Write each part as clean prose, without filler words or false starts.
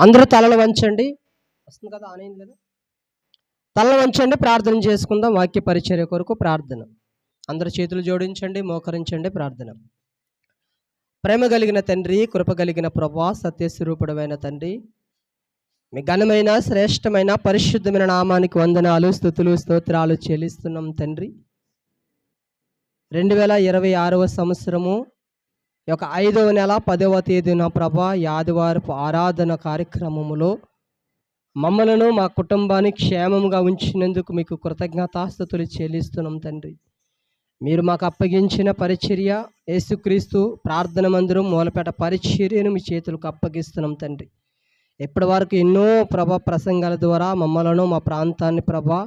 అందరూ తలలు వంచండి. వస్తుంది కదా, ఆనైంది కదా. తలలు వంచండి, ప్రార్థన చేసుకుందాం. వాక్య పరిచర్య కొరకు ప్రార్థన. అందరూ చేతులు జోడించండి, మోకరించండి. ప్రార్థన. ప్రేమ కలిగిన తండ్రి, కృప కలిగిన ప్రభా, సత్యస్వరూపుడమైన తండ్రి, మీ ఘనమైన శ్రేష్టమైన పరిశుద్ధమైన నామానికి వందనాలు, స్తుతులు, స్తోత్రాలు చెల్లిస్తున్నాం తండ్రి. 2026వ సంవత్సరము యొక్క 5వ నెల 10వ తేదీన ప్రభా, ఈ ఆదివారపు ఆరాధన కార్యక్రమములో మమ్మలను మా కుటుంబాన్ని క్షేమముగా ఉంచినందుకు మీకు కృతజ్ఞతాస్తుతులు చెల్లిస్తున్నాం తండ్రి. మీరు మాకు అప్పగించిన పరిచర్య, యేసుక్రీస్తు ప్రార్థన మందిరం మూలపేట పరిచర్యను మీ చేతులకు అప్పగిస్తున్నాం తండ్రి. ఇప్పటి వరకు ఎన్నో ప్రభా ప్రసంగాల ద్వారా మమ్మలను, మా ప్రాంతాన్ని ప్రభా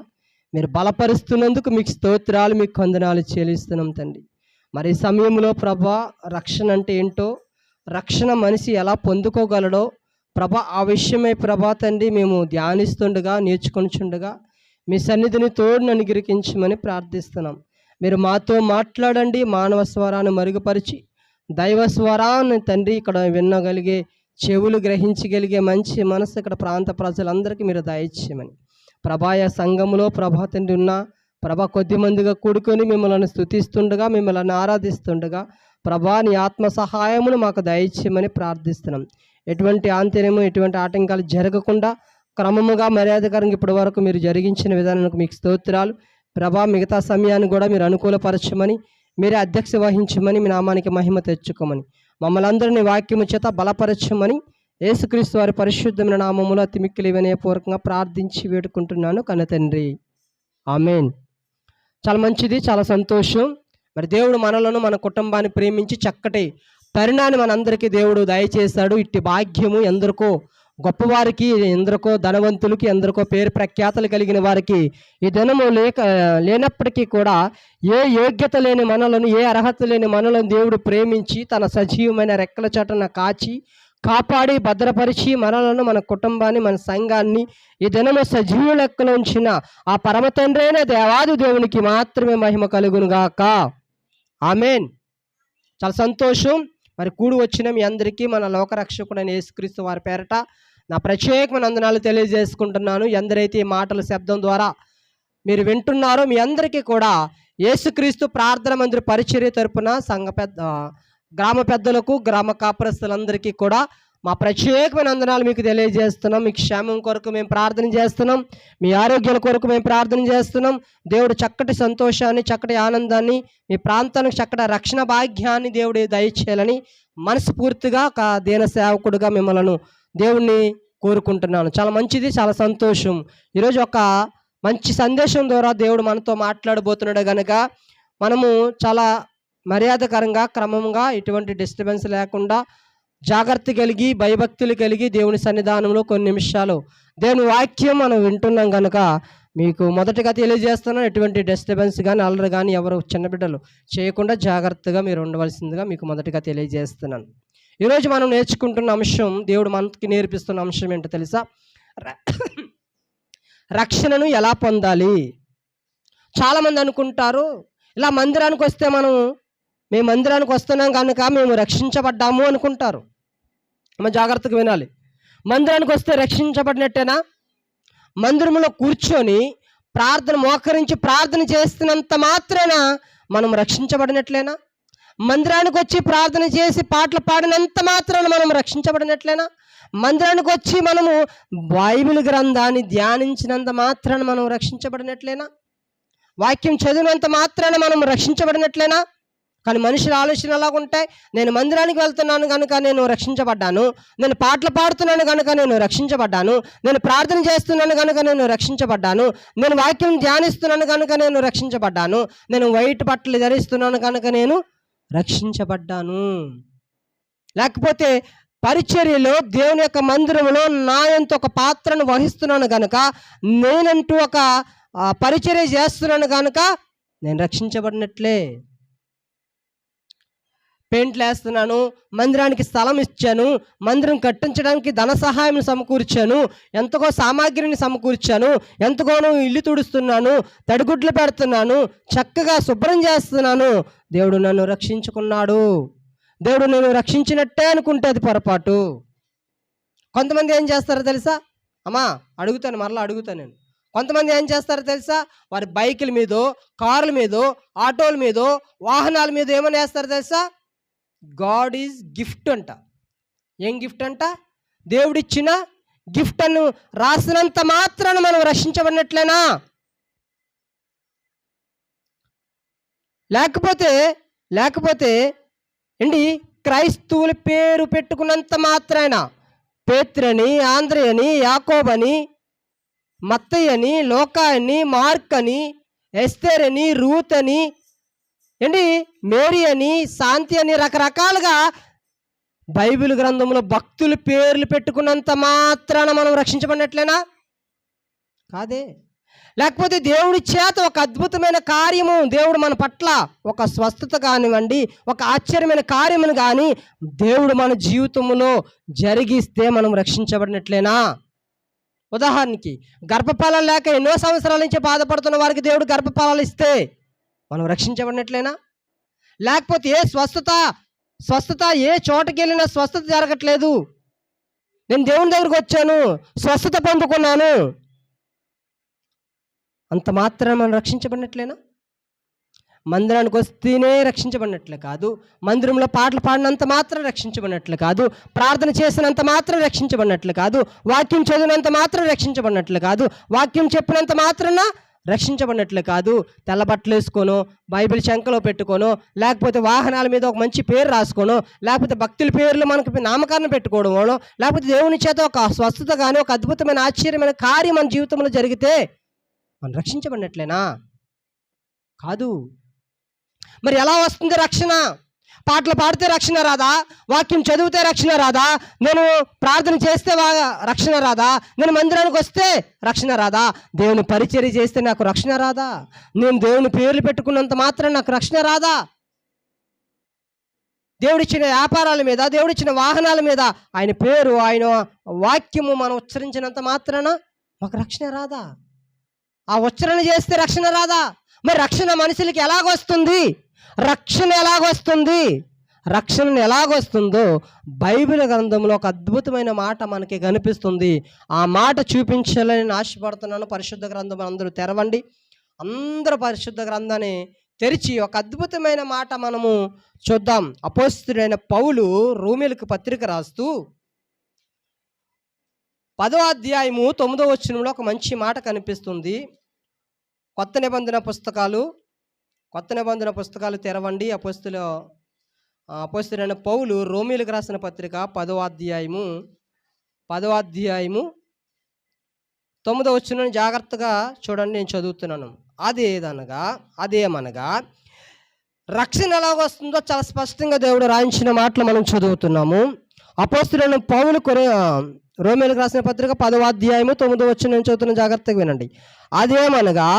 మీరు బలపరుస్తున్నందుకు మీకు స్తోత్రాలు, మీకు వందనాలు చెల్లిస్తున్నాం తండ్రి. మరి ఈ సమయంలో ప్రభా, రక్షణ అంటే ఏంటో, రక్షణ మనిషి ఎలా పొందుకోగలడో ప్రభా, ఆ విషయమై ప్రభా తండ్రి మేము ధ్యానిస్తుండగా, నేర్చుకొనిచుండగా మీ సన్నిధిని తోడును అనుగ్రహించమని ప్రార్థిస్తున్నాం. మీరు మాతో మాట్లాడండి, మానవ స్వరాన్ని మరుగుపరిచి దైవ స్వరాన్ని తండ్రి ఇక్కడ వినగలిగే చెవులు గ్రహించగలిగే మంచి మనసు ఇక్కడ ప్రాంత ప్రజలందరికీ మీరు దయచేయమని. ప్రభాయ సంఘములో ప్రభా తండ్రి ఉన్న ప్రభా కొద్ది మందిగా కూడుకొని మిమ్మల్ని స్తుతిస్తుండగా, మిమ్మల్ని ఆరాధిస్తుండగా ప్రభా నీ ఆత్మ సహాయమును మాకు దయచేయమని ప్రార్థిస్తున్నాం. ఎటువంటి ఆంతర్యము, ఎటువంటి ఆటంకాలు జరగకుండా క్రమముగా మర్యాదకరంగా ఇప్పటి వరకు మీరు జరిగించిన విధానానికి మీకు స్తోత్రాలు ప్రభా. మిగతా సమయాన్ని కూడా మీరు అనుకూలపరచమని, మీరే అధ్యక్ష వహించమని, మీ నామానికి మహిమ తెచ్చుకోమని, మమ్మల్ని అందరినీ వాక్యము చేత బలపరచమని యేసుక్రీస్తు వారి పరిశుద్ధమైన నామములో అతి మిక్కిలి వినయపూర్వకంగా ప్రార్థించి వేడుకుంటున్నాను కన్న తండ్రి, ఆమేన్. చాలా మంచిది, చాలా సంతోషం. మరి దేవుడు మనలను, మన కుటుంబాన్ని ప్రేమించి చక్కటి తరుణాన్ని మనందరికీ దేవుడు దయచేశాడు. ఇట్టి భాగ్యము ఎందరికో గొప్పవారికి, ఎందరికో ధనవంతులకి, ఎందరికో పేరు ప్రఖ్యాతలు కలిగిన వారికి ఈ దినము లేనప్పటికీ కూడా ఏ యోగ్యత లేని మనలను, ఏ అర్హత లేని మనలను దేవుడు ప్రేమించి తన సజీవమైన రెక్కల చాటున కాచి కాపాడి భద్రపరిచి మనలను, మన కుటుంబాన్ని, మన సంఘాన్ని ఈ దినము సజీవ లెక్కలో ఉంచిన ఆ పరమ తండ్రి అయిన దేవాది దేవునికి మాత్రమే మహిమ కలుగును గాక, ఆమేన్. చాలా సంతోషం. మరి కూడి వచ్చిన మీ అందరికీ మన లోకరక్షకుడైన యేసుక్రీస్తు వారి పేరట నా ప్రత్యేకమైన వందనాలు తెలియజేసుకుంటున్నాను. ఎందరైతే ఈ మాటల శబ్దం ద్వారా మీరు వింటున్నారో మీ అందరికీ కూడా యేసుక్రీస్తు ప్రార్థన మందిర పరిచర్య తరపున గ్రామ పెద్దలకు, గ్రామ కాపురస్తులందరికీ కూడా మా ప్రత్యేకమైన వందనాలు మీకు తెలియజేస్తున్నాం. మీ క్షేమం కొరకు మేము ప్రార్థన చేస్తున్నాం, మీ ఆరోగ్యాల కొరకు మేము ప్రార్థన చేస్తున్నాం. దేవుడు చక్కటి సంతోషాన్ని, చక్కటి ఆనందాన్ని, మీ ప్రాంతానికి చక్కటి రక్షణ భాగ్యాన్ని దేవుడు దయచేయాలని మనస్ఫూర్తిగా దీన సేవకుడుగా మిమ్మల్ని దేవుణ్ణి కోరుకుంటున్నాను. చాలా మంచిది, చాలా సంతోషం. ఈరోజు ఒక మంచి సందేశం ద్వారా దేవుడు మనతో మాట్లాడబోతున్నాడు కనుక మనము చాలా మర్యాదకరంగా, క్రమంగా, ఎటువంటి డిస్టర్బెన్స్ లేకుండా, జాగ్రత్త కలిగి, భయభక్తులు కలిగి దేవుని సన్నిధానంలో కొన్ని నిమిషాలు దేవుని వాక్యం మనం వింటున్నాం కనుక మీకు మొదటగా తెలియజేస్తున్నాను, ఎటువంటి డిస్టర్బెన్స్ కానీ, అల్లరి కానీ ఎవరు చిన్న బిడ్డలు చేయకుండా జాగ్రత్తగా మీరు ఉండవలసిందిగా మీకు మొదటగా తెలియజేస్తున్నాను. ఈరోజు మనం నేర్చుకుంటున్న అంశం, దేవుడు మనకి నేర్పిస్తున్న అంశం ఏంటో తెలుసా? రక్షణను ఎలా పొందాలి. చాలామంది అనుకుంటారు, ఇలా మందిరానికి వస్తే మేము మందిరానికి వస్తున్నాం కనుక మేము రక్షించబడ్డాము అనుకుంటారు. మనం జాగ్రత్తగా వినాలి. మందిరానికి వస్తే రక్షించబడినట్టేనా? మందిరంలో కూర్చొని మోకరించి ప్రార్థన చేస్తున్నంత మాత్రాన మనం రక్షించబడినట్లేనా? మందిరానికి వచ్చి ప్రార్థన చేసి పాటలు పాడినంత మాత్రాన మనం రక్షించబడినట్లేనా? మందిరానికి వచ్చి మనము బైబిల్ గ్రంథాన్ని ధ్యానించినంత మాత్రాన మనం రక్షించబడినట్లేనా? వాక్యం చదివినంత మాత్రాన మనం రక్షించబడినట్లేనా? కానీ మనుషుల ఆలోచన ఎలాగుంటాయి? నేను మందిరానికి వెళ్తున్నాను కనుక నేను రక్షించబడ్డాను, నేను పాటలు పాడుతున్నాను కనుక నేను రక్షించబడ్డాను, నేను ప్రార్థన చేస్తున్నాను కనుక నేను రక్షించబడ్డాను, నేను వాక్యం ధ్యానిస్తున్నాను కనుక నేను రక్షించబడ్డాను, నేను వైట్ బట్టలు ధరిస్తున్నాను కనుక నేను రక్షించబడ్డాను. లేకపోతే పరిచర్యలో దేవుని యొక్క మందిరంలో నా ఎంత ఒక పాత్రను వహిస్తున్నాను కనుక, నేనంటూ ఒక పరిచర్య చేస్తున్నాను కనుక నేను రక్షించబడినట్లే. పెయింట్లు వేస్తున్నాను, మందిరానికి స్థలం ఇచ్చాను, మందిరం కట్టించడానికి ధన సహాయం సమకూర్చాను, ఎంతగో సామాగ్రిని సమకూర్చాను, ఎంతగానో ఇల్లు తుడుస్తున్నాను, తడిగుడ్లు పెడుతున్నాను, చక్కగా శుభ్రం చేస్తున్నాను, దేవుడు నన్ను రక్షించుకున్నాడు, దేవుడు నన్ను రక్షించినట్టే అనుకుంటే అది పొరపాటు. కొంతమంది ఏం చేస్తారో తెలుసా? అమ్మా అడుగుతాను, మరలా అడుగుతాను నేను. కొంతమంది ఏం చేస్తారో తెలుసా? వారి బైకుల మీదో, కార్ల మీదో, ఆటోల మీదో, వాహనాల మీద ఏమని వేస్తారో తెలుసా? గాడ్ ఈజ్ గిఫ్ట్ అంట. ఏం గిఫ్ట్ అంట? దేవుడిచ్చిన గిఫ్ట్ అను రాసినంత మాత్రాన మనం రక్షించబడినట్లేనా? లేకపోతే ఏంటి, క్రైస్తవుల పేరు పెట్టుకున్నంత మాత్రాన పేత్రని, ఆంద్రేయని, యాకోబని, మత్తయ్యని, లోకాయని, మార్క్ అని, ఎస్తేర్ అని, రూత్ అని, ఏంటి మేరీ అని, శాంతి అని రకరకాలుగా బైబిల్ గ్రంథంలో భక్తుల పేర్లు పెట్టుకున్నంత మాత్రాన మనం రక్షించబడినట్లేనా? కాదే. లేకపోతే దేవుడి చేత ఒక అద్భుతమైన కార్యము, దేవుడు మన పట్ల ఒక స్వస్థత కానివ్వండి, ఒక ఆశ్చర్యమైన కార్యమును కానీ దేవుడు మన జీవితంలో జరిగిస్తే మనం రక్షించబడినట్లేనా? ఉదాహరణకి గర్భఫలాలు లేక ఎన్నో సంవత్సరాల నుంచి బాధపడుతున్న వారికి దేవుడు గర్భఫలాలు ఇస్తే మనం రక్షించబడినట్లేనా? లేకపోతే స్వస్థత ఏ చోటకి వెళ్ళినా స్వస్థత జరగట్లేదు, నేను దేవుని దగ్గరకు వచ్చాను, స్వస్థత పొందుకున్నాను, అంత మాత్రం మనం రక్షించబడినట్లేనా? మందిరానికి వస్తేనే రక్షించబడినట్లే కాదు, మందిరంలో పాటలు పాడినంత మాత్రం రక్షించబడినట్లు కాదు, ప్రార్థన చేసినంత మాత్రం రక్షించబడినట్లు కాదు, వాక్యం చదివినంత మాత్రం రక్షించబడినట్లు కాదు, వాక్యం చెప్పినంత మాత్రాన రక్షించబడినట్లు కాదు. తెల్ల బట్టలు వేసుకోనో, బైబిల్ శంకలో పెట్టుకోనో, లేకపోతే వాహనాల మీద ఒక మంచి పేరు రాసుకోనో, లేకపోతే భక్తుల పేర్లు మనకు నామకరణం పెట్టుకోవడమోనో, లేకపోతే దేవుని చేత ఒక స్వస్థత కానీ ఒక అద్భుతమైన ఆశ్చర్యమైన కార్యం మన జీవితంలో జరిగితే మనం రక్షించబడినట్లేనా? కాదు. మరి ఎలా వస్తుంది రక్షణ? పాటలు పాడితే రక్షణ రాదా? వాక్యం చదివితే రక్షణ రాదా? నేను ప్రార్థన చేస్తే రక్షణ రాదా? నేను మందిరానికి వస్తే రక్షణ రాదా? దేవుని పరిచర్య చేస్తే నాకు రక్షణ రాదా? నేను దేవుని పేర్లు పెట్టుకున్నంత మాత్రం నాకు రక్షణ రాదా? దేవుడిచ్చిన వ్యాపారాల మీద, దేవుడిచ్చిన వాహనాల మీద ఆయన పేరు, ఆయన వాక్యము మనం ఉచ్చరించినంత మాత్రాన మాకు రక్షణ రాదా? ఆ ఉచ్చరణ చేస్తే రక్షణ రాదా? మరి రక్షణ మనుషులకి ఎలాగొస్తుంది? రక్షణ ఎలాగొస్తుందో బైబిల్ గ్రంథంలో ఒక అద్భుతమైన మాట మనకి కనిపిస్తుంది. ఆ మాట చూపించాలని ఆశపడుతున్నాను. పరిశుద్ధ గ్రంథం అందరూ తెరవండి. అందరూ పరిశుద్ధ గ్రంథాన్ని తెరిచి ఒక అద్భుతమైన మాట మనము చూద్దాం. అపోస్తలుడైన పౌలు రోమీయులకు పత్రిక రాస్తూ 10వ అధ్యాయము 9వ వచనంలో ఒక మంచి మాట కనిపిస్తుంది. కొత్త నిబంధన పుస్తకాలు తెరవండి. అపోస్తలుడైన పౌలు రోమీయులకు రాసిన పత్రిక 10వ అధ్యాయము 9వ వచనం జాగ్రత్తగా చూడండి, నేను చదువుతున్నాను. అదేమనగా రక్షణ ఎలాగ వస్తుందో చాలా స్పష్టంగా దేవుడు రాయించిన మాటలు మనం చదువుతున్నాము. అపోస్తలుడైన పౌలు రోమీయులకు రాసిన పత్రిక 10వ అధ్యాయము 9వ వచనం చదువుతున్న, జాగ్రత్తగా వినండి. అదేమనగా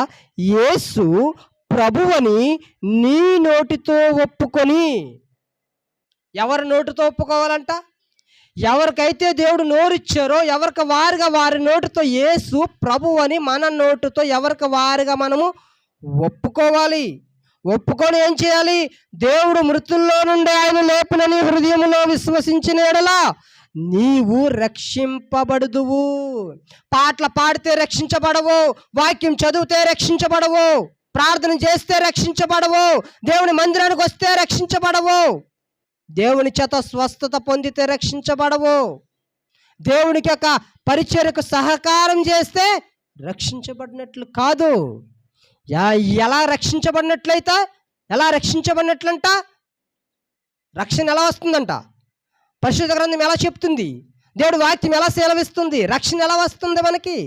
యేసు ప్రభువని నీ నోటితో ఒప్పుకొని. ఎవరి నోటితో ఒప్పుకోవాలంట? ఎవరికైతే దేవుడు నోరిచ్చారో ఎవరికి వారిగా వారి నోటితో యేసు ప్రభువని మన నోటితో ఎవరికి వారిగా మనము ఒప్పుకోవాలి. ఒప్పుకొని ఏం చేయాలి? దేవుడు మృతుల్లో నుండి ఆయన లేపినని హృదయంలో విశ్వసించిన ఎడలా నీవు రక్షింపబడుదువు. పాటలు పాడితే రక్షించబడవు, వాక్యం చదివితే రక్షించబడవు, ప్రార్థన చేస్తే రక్షించబడవు, దేవుని మందిరానికి వస్తే రక్షించబడవు, దేవుని చేత స్వస్థత పొందితే రక్షించబడవు, దేవునికి ఒక పరిచర్యకు సహకారం చేస్తే రక్షించబడినట్లు కాదు. ఎలా రక్షించబడినట్లంట? రక్షణ ఎలా వస్తుందంట? పరిశుద్ధ గ్రంథం ఎలా చెప్తుంది? దేవుడు వాక్యం ఎలా సెలవిస్తుంది? రక్షణ ఎలా వస్తుంది మనకి?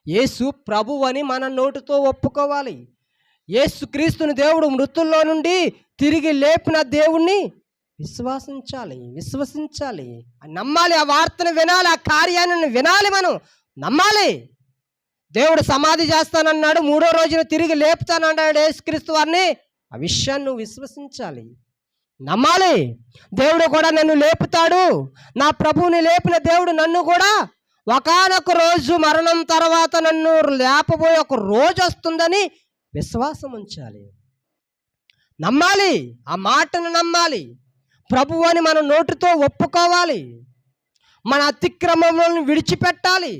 యేసు ప్రభువు అని మన నోటితో ఒప్పుకోవాలి. యేసు క్రీస్తుని దేవుడు మృతుల్లో నుండి తిరిగి లేపిన దేవుణ్ణి విశ్వసించాలి, నమ్మాలి. ఆ వార్తను వినాలి, ఆ కార్యాన్ని వినాలి, మనం నమ్మాలి. దేవుడు సమాధి చేస్తానన్నాడు, 3వ రోజున తిరిగి లేపుతానన్నాడు యేసుక్రీస్తు వారిని. ఆ విషయాన్ని నువ్వు విశ్వసించాలి, నమ్మాలి. దేవుడు కూడా నన్ను లేపుతాడు, నా ప్రభువుని లేపిన దేవుడు నన్ను కూడా ఒకానొక రోజు మరణం తర్వాత నన్ను లేపబోయే ఒక రోజు వస్తుందని విశ్వాసం ఉంచాలి, నమ్మాలి. ఆ మాటను నమ్మాలి. ప్రభువు అని మన నోటితో ఒప్పుకోవాలి. మన అతిక్రమములను విడిచిపెట్టాలి.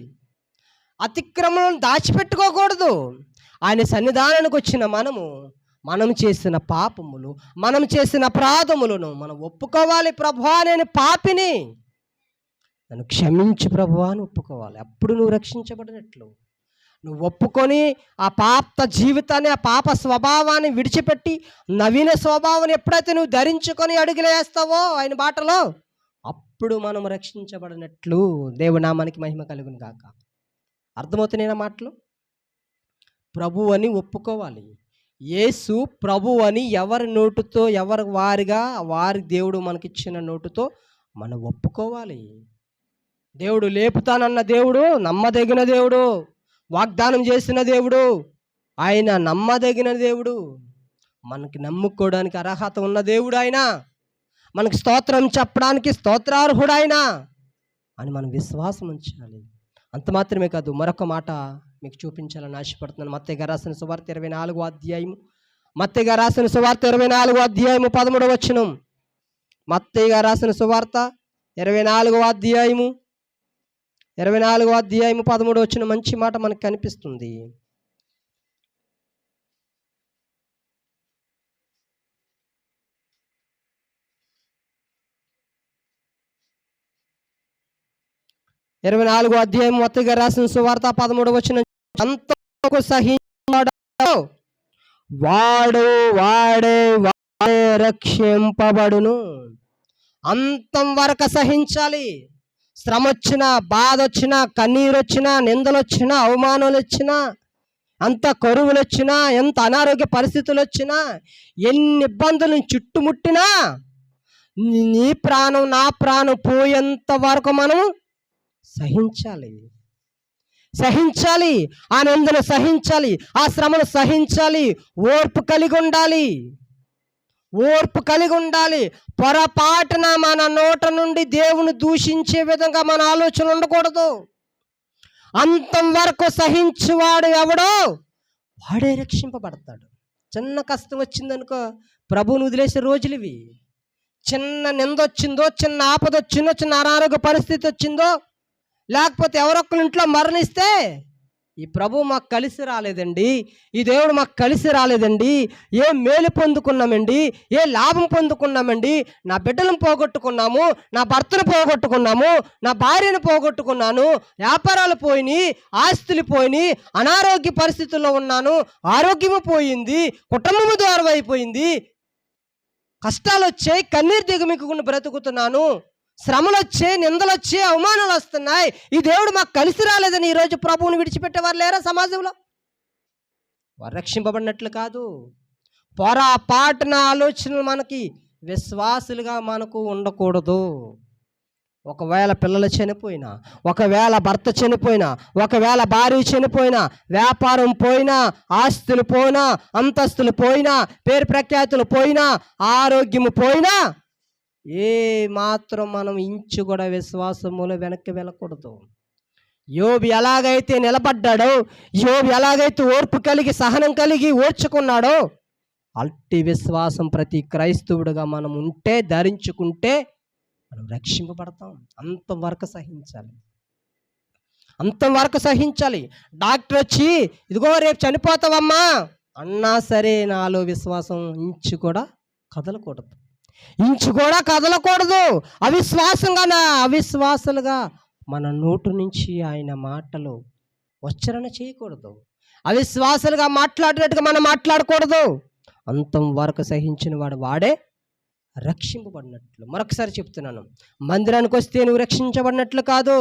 అతిక్రమములను దాచిపెట్టుకోకూడదు. ఆయన సన్నిధానానికి వచ్చిన మనం చేసిన పాపములు, మనం చేసిన అపరాధములను మనం ఒప్పుకోవాలి. ప్రభువా, నేను పాపిని, నన్ను క్షమించు ప్రభువా అని ఒప్పుకోవాలి. అప్పుడు నువ్వు రక్షించబడినట్లు. నువ్వు ఒప్పుకొని ఆ పాప జీవితాన్ని, ఆ పాప స్వభావాన్ని విడిచిపెట్టి నవీన స్వభావాన్ని ఎప్పుడైతే నువ్వు ధరించుకొని అడుగులేస్తావో ఆయన బాటలో, అప్పుడు మనం రక్షించబడినట్లు. దేవుడి నామానికి మహిమ కలుగును గాక. అర్థమవుతున్నాయి నా మాటలు? ప్రభు అని ఒప్పుకోవాలి. యేసు ప్రభు అని ఎవరి నోటుతో, ఎవరి వారి దేవుడు మనకిచ్చిన నోటుతో మనం ఒప్పుకోవాలి. దేవుడు లేపుతానన్న దేవుడు నమ్మదగిన దేవుడు, వాగ్దానం చేసిన దేవుడు, ఆయన నమ్మదగిన దేవుడు, మనకి నమ్ముకోవడానికి అర్హత ఉన్న దేవుడు ఆయన, మనకి స్తోత్రం చెప్పడానికి స్తోత్రార్హుడు ఆయన అని మనం విశ్వాసం ఉంచాలి. అంత మాత్రమే కాదు, మరొక మాట మీకు చూపించాలని ఆశపడుతున్నాను. మత్తయి గారు రాసిన సువార్త 24వ అధ్యాయం, మత్తయి గారు రాసిన సువార్త 24వ అధ్యాయము 13వ వచనం. మత్తయి గారు రాసిన సువార్త 24వ అధ్యాయము 13వ వచనం మంచి మాట మనకు కనిపిస్తుంది. మత్తయి గారు రాసిన సువార్త 13వ వచనం. అంతకు సహించువాడు వాడే రక్షింపబడును. అంతం వరకు సహించాలి. శ్రమ వచ్చినా, బాధ వచ్చినా, కన్నీరు వచ్చినా, నిందలు వచ్చినా, అవమానాలు వచ్చినా, అంత కరువులు వచ్చినా, ఎంత అనారోగ్య పరిస్థితులు వచ్చినా, ఎన్ని ఇబ్బందులను చుట్టుముట్టినా నీ ప్రాణం నా ప్రాణం పోయేంత వరకు మనం సహించాలి. ఆ నిందను సహించాలి, ఆ శ్రమను సహించాలి. ఓర్పు కలిగి ఉండాలి. పొరపాటున మన నోట నుండి దేవుని దూషించే విధంగా మన ఆలోచన ఉండకూడదు. అంతం వరకు సహించువాడు ఎవడో వాడే రక్షింపబడతాడు. చిన్న కష్టం వచ్చిందనుకో, ప్రభువుని వదిలేసే రోజులు ఇవి. చిన్న నింద వచ్చిందో, చిన్న ఆపద వచ్చిందో, చిన్న అనారోగ్య పరిస్థితి వచ్చిందో, లేకపోతే ఎవరొక్కరి ఇంట్లో మరణిస్తే, ఈ ప్రభు మాకు కలిసి రాలేదండి, ఈ దేవుడు మాకు కలిసి రాలేదండి, ఏ మేలు పొందుకున్నామండి, ఏ లాభం పొందుకున్నామండి, నా బిడ్డలను పోగొట్టుకున్నాము, నా భర్తను పోగొట్టుకున్నాము, నా భార్యను పోగొట్టుకున్నాను, వ్యాపారాలు పోయినాయి, ఆస్తులు పోయినాయి, అనారోగ్య పరిస్థితుల్లో ఉన్నాను, ఆరోగ్యము పోయింది, కుటుంబము దూరం అయిపోయింది, కష్టాలు వచ్చాయి, కన్నీరు దిగమిక్కుని బ్రతుకుతున్నాను, శ్రమలు వచ్చే, నిందలు వచ్చే, అవమానాలు వస్తున్నాయి, ఈ దేవుడు మాకు కలిసి రాలేదని ఈరోజు ప్రభువుని విడిచిపెట్టేవారు లేరా సమాజంలో? వారు రక్షింపబడినట్లు కాదు. పొరపాటున ఆలోచనలు మనకి విశ్వాసులుగా మనకు ఉండకూడదు. ఒకవేళ పిల్లలు చనిపోయినా, ఒకవేళ భర్త చనిపోయినా, ఒకవేళ భార్య చనిపోయినా, వ్యాపారం పోయినా, ఆస్తులు పోయినా, అంతస్తులు పోయినా, పేరు ప్రఖ్యాతులు పోయినా, ఆరోగ్యము పోయినా, ఏ మాత్రం మనం ఇంచు కూడా విశ్వాసములో వెనక్కి వెళ్ళకూడదు. యోబు ఎలాగైతే నిలబడ్డాడో, యోబు ఎలాగైతే ఓర్పు కలిగి, సహనం కలిగి ఓర్చుకున్నాడో, అట్టి విశ్వాసం ప్రతి క్రైస్తవుడిగా మనం ఉంటే, ధరించుకుంటే మనం రక్షింపబడతాం. అంతవరకు సహించాలి. డాక్టర్ వచ్చి ఇదిగో రేపు చనిపోతావమ్మా అన్నా సరే, నాలో విశ్వాసం ఇంచు కూడా కదలకూడదు. అవిశ్వాసులుగా మన నోటు నుంచి ఆయన మాటలు ఉచ్చారణ చేయకూడదు. అవిశ్వాసులుగా మాట్లాడినట్టుగా మనం మాట్లాడకూడదు. అంతం వరకు సహించిన వాడే రక్షింపబడినట్లు. మరొకసారి చెప్తున్నాను, మందిరానికి వస్తే నువ్వు రక్షించబడినట్లు కాదు,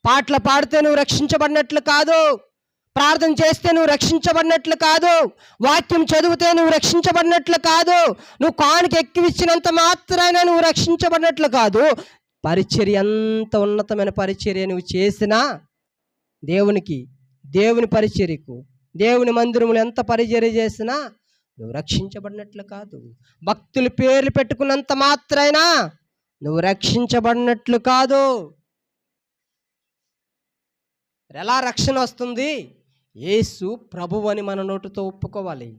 పాటలు పాడితే నువ్వు రక్షించబడినట్లు కాదు, ప్రార్థన చేస్తే నువ్వు రక్షించబడినట్లు కాదు, వాక్యం చదివితే నువ్వు రక్షించబడినట్లు కాదు, నువ్వు కానుక ఎక్కివిచ్చినంత మాత్రాన నువ్వు రక్షించబడినట్లు కాదు. పరిచర్య, ఎంత ఉన్నతమైన పరిచర్య నువ్వు చేసినా, దేవుని పరిచర్యకు, దేవుని మందిరములు ఎంత పరిచర్య చేసినా నువ్వు రక్షించబడినట్లు కాదు. భక్తులు పేర్లు పెట్టుకున్నంత మాత్రాన నువ్వు రక్షించబడినట్లు కాదు. ఎలా రక్షణ వస్తుంది? యేసు ప్రభువు అని మన నోటితో ఒప్పుకోవాలి.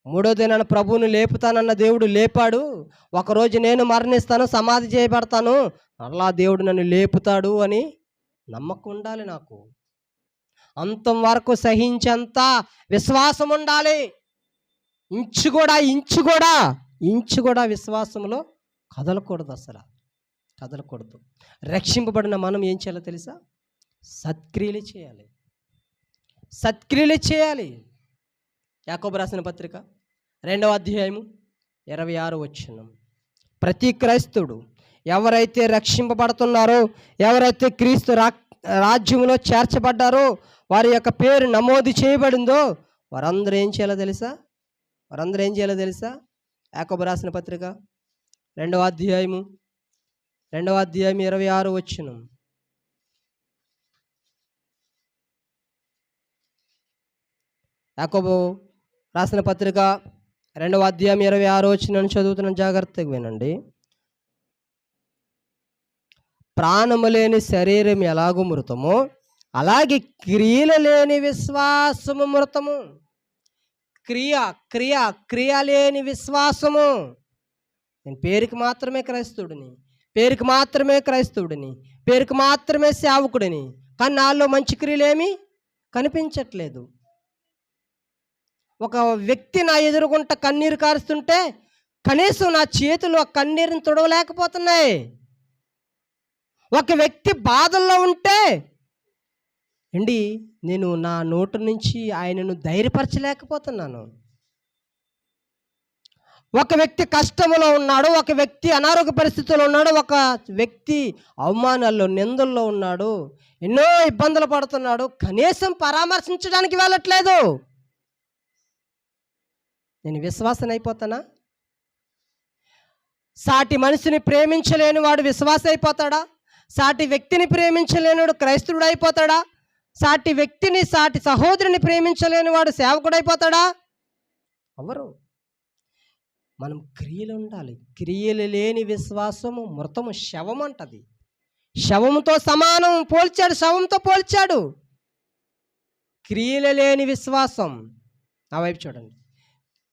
మూడో దినాన ప్రభువుని లేపుతానన్న దేవుడు లేపాడు. ఒకరోజు నేను మరణిస్తాను, సమాధి చేయబడతాను, అలా దేవుడు నన్ను లేపుతాడు అని నమ్మకం ఉండాలి నాకు. అంతం వరకు సహించేంత విశ్వాసం ఉండాలి. ఇంచు కూడా విశ్వాసంలో కదలకూడదు, అసలు కదలకూడదు. రక్షింపబడిన మనం ఏం చేయాలో తెలుసా? సత్క్రియలు చేయాలి. యాకోబు రాసిన పత్రిక 2వ అధ్యాయము 26వ వచనం. ప్రతి క్రైస్తవుడు ఎవరైతే రక్షింపబడుతున్నారో, ఎవరైతే క్రీస్తు రాజ్యంలో చేర్చబడ్డారో, వారి యొక్క పేరు నమోదు చేయబడిందో, వారందరూ ఏం చేయాలో తెలుసా? యాకోబు రాసిన పత్రిక 2వ అధ్యాయము 26వ వచనం. యాకోబు రాసిన పత్రిక 2వ అధ్యాయం 26వ వచనం చదువుతున్నాను, జాగ్రత్తగా వినండి. ప్రాణము లేని శరీరం ఎలాగూ మృతమో, అలాగే క్రియలు లేని విశ్వాసము మృతము. క్రియ లేని విశ్వాసము. నేను పేరుకి మాత్రమే క్రైస్తవుడిని, పేరుకి మాత్రమే సేవకుడిని, కానీ నాలో మంచి క్రియలేమి కనిపించట్లేదు. ఒక వ్యక్తి నా ఎదురుగుంట కన్నీరు కారుస్తుంటే కనీసం నా చేతులు ఆ కన్నీరుని తుడవలేకపోతున్నాయి. ఒక వ్యక్తి బాధల్లో ఉంటే నేను నా నోటి నుంచి ఆయనను ధైర్యపరచలేకపోతున్నాను. ఒక వ్యక్తి కష్టంలో ఉన్నాడు, ఒక వ్యక్తి అనారోగ్య పరిస్థితుల్లో ఉన్నాడు, ఒక వ్యక్తి అవమానాల్లో నిందల్లో ఉన్నాడు, ఎన్నో ఇబ్బందులు పడుతున్నాడు, కనీసం పరామర్శించడానికి వెళ్ళట్లేదు. నేను విశ్వాసం అయిపోతానా? సాటి మనిషిని ప్రేమించలేని వాడు విశ్వాస అయిపోతాడా? సాటి వ్యక్తిని ప్రేమించలేనివాడు క్రైస్తవుడు అయిపోతాడా? సాటి వ్యక్తిని, సాటి సహోదరుని ప్రేమించలేని వాడు సేవకుడు అయిపోతాడా? ఎవరు? మనం క్రియలు ఉండాలి. క్రియలు లేని విశ్వాసము మృతము, శవం అంటది. శవంతో సమానం పోల్చాడు, శవంతో పోల్చాడు. క్రియలు లేని విశ్వాసం. ఆ వైపు చూడండి.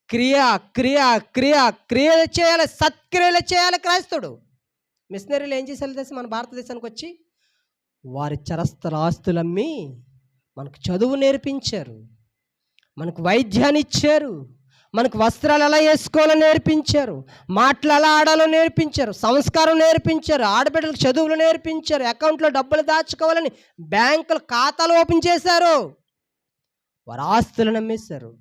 క్రియలు చేయాలి, సత్క్రియలు చేయాలి క్రైస్తవుడు. మిషనరీలు ఏం చేశారు తెలుసు? మన భారతదేశానికి వచ్చి వారి చరస్థల ఆస్తులమ్మి మనకు చదువు నేర్పించారు, మనకు వైద్యాన్ని ఇచ్చారు, మనకు వస్త్రాలు ఎలా వేసుకోవాలో నేర్పించారు, మాటలు ఎలా ఆడాలో నేర్పించారు, సంస్కారం నేర్పించారు, ఆడబిడ్డలకు చదువులు నేర్పించారు, అకౌంట్లో డబ్బులు దాచుకోవాలని బ్యాంకులు ఖాతాలు ఓపెన్ చేశారు. వారి ఆస్తులను అమ్మేశారు,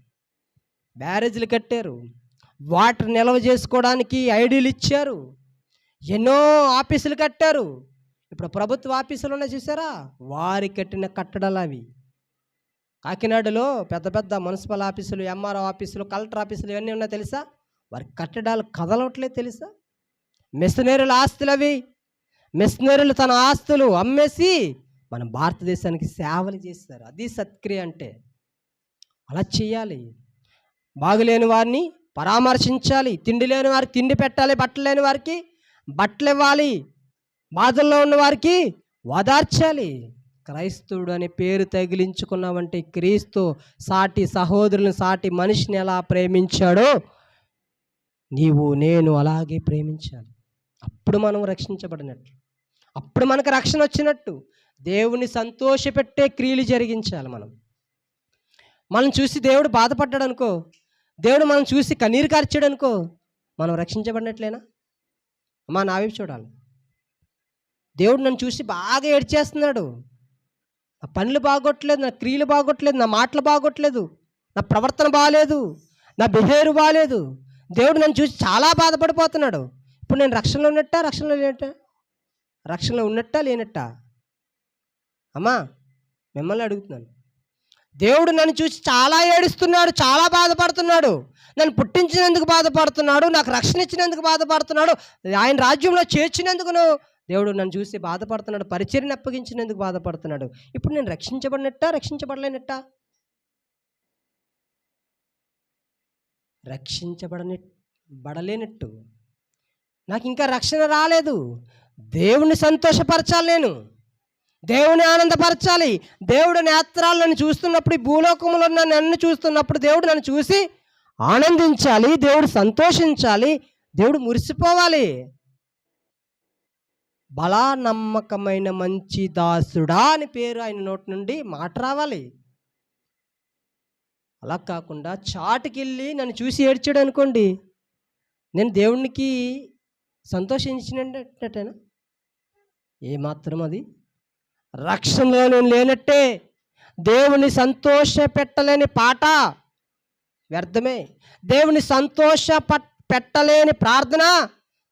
బ్యారేజీలు కట్టారు, వాటర్ నిల్వ చేసుకోవడానికి ఐడీలు ఇచ్చారు, ఎన్నో ఆఫీసులు కట్టారు. ఇప్పుడు ప్రభుత్వ ఆఫీసులు ఉన్నాయి చూసారా, వారి కట్టిన కట్టడాలు అవి. కాకినాడలో పెద్ద పెద్ద మున్సిపల్ ఆఫీసులు, ఎంఆర్ఓ ఆఫీసులు, కలెక్టర్ ఆఫీసులు ఇవన్నీ ఉన్నాయి తెలుసా? వారి కట్టడాలు కదలట్లేదు తెలుసా? మిషనరీల ఆస్తులు అవి. మిషనరీలు తన ఆస్తులు అమ్మేసి మన భారతదేశానికి సేవలు చేస్తారు. అది సత్క్రియ అంటే. అలా చేయాలి. బాగులేని వారిని పరామర్శించాలి, తిండి లేని వారికి తిండి పెట్టాలి, బట్టలు లేని వారికి బట్టలు ఇవ్వాలి, బాధల్లో ఉన్న వారికి ఓదార్చాలి. క్రైస్తవుడు అనే పేరు తగిలించుకున్నామంటే క్రీస్తు సాటి సహోదరులను, సాటి మనిషిని ఎలా ప్రేమించాడో నీవు నేను అలాగే ప్రేమించాలి. అప్పుడు మనం రక్షించబడినట్లు, అప్పుడు మనకు రక్షణ వచ్చినట్టు. దేవుని సంతోషపెట్టే క్రియలు జరిగించాలి. మనం చూసి దేవుడు బాధపడ్డాడు అనుకో, దేవుడు మనం చూసి కన్నీరు కార్చాడు అనుకో, మనం రక్షించబడినట్లేనా? అమ్మా, నా వైపు చూడాలి. దేవుడు నన్ను చూసి బాగా ఏడ్చేస్తున్నాడు, నా పనులు బాగోట్లేదు, నా క్రియలు బాగోట్లేదు, నా మాటలు బాగోట్లేదు, నా ప్రవర్తన బాగాలేదు, నా బిహేవియర్ బాగాలేదు, దేవుడు నన్ను చూసి చాలా బాధపడిపోతున్నాడు. ఇప్పుడు నేను రక్షణలో ఉన్నట్టా, రక్షణలో ఉన్నట్టా లేనట్టా? అమ్మా, మిమ్మల్ని అడుగుతున్నాను. దేవుడు నన్ను చూసి చాలా ఏడుస్తున్నాడు, చాలా బాధపడుతున్నాడు, నన్ను పుట్టించినందుకు బాధపడుతున్నాడు, నాకు రక్షణ ఇచ్చినందుకు బాధపడుతున్నాడు, ఆయన రాజ్యంలో చేర్చినందుకు దేవుడు నన్ను చూసి బాధపడుతున్నాడు, పరిచర్యను అప్పగించినందుకు బాధపడుతున్నాడు. ఇప్పుడు నేను రక్షించబడినట్టా, రక్షించబడలేనట్టా? బడలేనట్టు. నాకు ఇంకా రక్షణ రాలేదు. దేవుణ్ణి సంతోషపరచాలి, నేను దేవుని ఆనందపరచాలి. దేవుడు నేత్రాలు నన్ను చూస్తున్నప్పుడు, ఈ భూలోకంలో నన్ను చూస్తున్నప్పుడు దేవుడు నన్ను చూసి ఆనందించాలి, దేవుడు సంతోషించాలి, దేవుడు మురిసిపోవాలి. బలా నమ్మకమైన మంచి దాసుడా అని పేరు ఆయన నోటి నుండి మాట రావాలి. అలా కాకుండా చాటుకెళ్ళి నన్ను చూసి ఏడ్చాడు అనుకోండి, నేను దేవునికి సంతోషించినట్టేనా? ఏమాత్రం అది రక్షణలో నేను లేనట్టే. దేవుని సంతోష పెట్టలేని పాట వ్యర్థమే. దేవుని సంతోష పెట్టలేని ప్రార్థన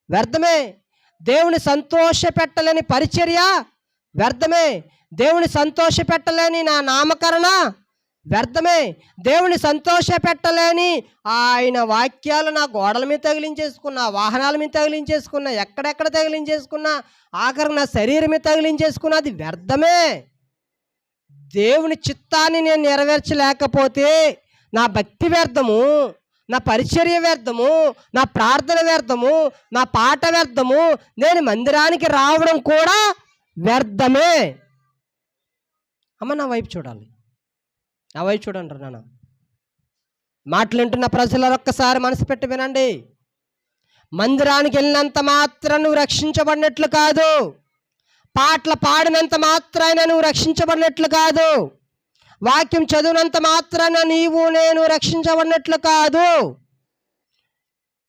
వ్యర్థమే. దేవుని సంతోష పెట్టలేని పరిచర్య వ్యర్థమే. దేవుని సంతోష పెట్టలేని నా నామకరణ వ్యర్థమే. దేవుని సంతోష పెట్టలేని ఆయన వాక్యాలు నా గోడల మీద తగిలించేసుకున్నా, వాహనాల మీద తగిలించేసుకున్నా, ఎక్కడెక్కడ తగిలించేసుకున్నా, ఆఖరి నా శరీరం మీద తగిలించేసుకున్నా, అది వ్యర్థమే. దేవుని చిత్తాన్ని నేను నెరవేర్చలేకపోతే నా భక్తి వ్యర్థము, నా పరిచర్య వ్యర్థము, నా ప్రార్థన వ్యర్థము, నా పాట వ్యర్థము, నేను మందిరానికి రావడం కూడా వ్యర్థమే. అమ్మ నా వైపు చూడాలి, నా వైపు చూడండి నాన్న. మాటలుంటున్న ప్రజలు ఒక్కసారి మనసు పెట్టి వినండి. మందిరానికి వెళ్ళినంత మాత్రం నువ్వు రక్షించబడినట్లు కాదు. పాటలు పాడినంత మాత్రాన నువ్వు రక్షించబడినట్లు కాదు. వాక్యం చదివినంత మాత్రాన నేను రక్షించబడినట్లు కాదు.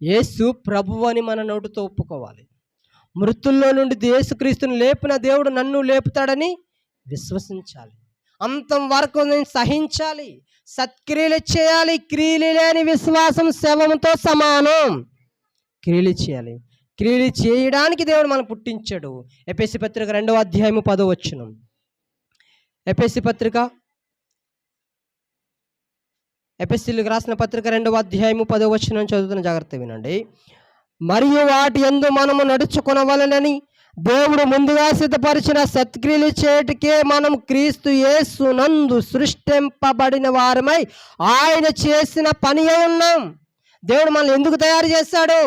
యేసు ప్రభువు అని మన నోటితో ఒప్పుకోవాలి. మృతుల్లో నుండి యేసుక్రీస్తుని లేపిన దేవుడు నన్ను లేపుతాడని విశ్వసించాలి. అంతం వరకు నేను సహించాలి, సత్క్రియలు చేయాలి. క్రియలు లేని విశ్వాసం శవంతో సమానం. క్రియలు చేయాలి. క్రియలు చేయడానికి దేవుడు మనం పుట్టించాడు. ఎఫెసీ పత్రిక 2వ అధ్యాయము 10వ వచనం. ఎఫెసీలకు రాసిన పత్రిక 2వ అధ్యాయము 10వ వచనం చదువుతున్న జాగ్రత్త వినండి. మరియు వాటి యందు మనము నడుచుకొనవలెనని దేవుడు ముందుగా సిద్ధపరిచిన సత్క్రియలు చేయుటకే మనం క్రీస్తు యేసునందు సృష్టింపబడిన వారమై ఆయన చేసిన పనియే ఉన్నాం. దేవుడు మనల్ని ఎందుకు తయారు చేశాడు?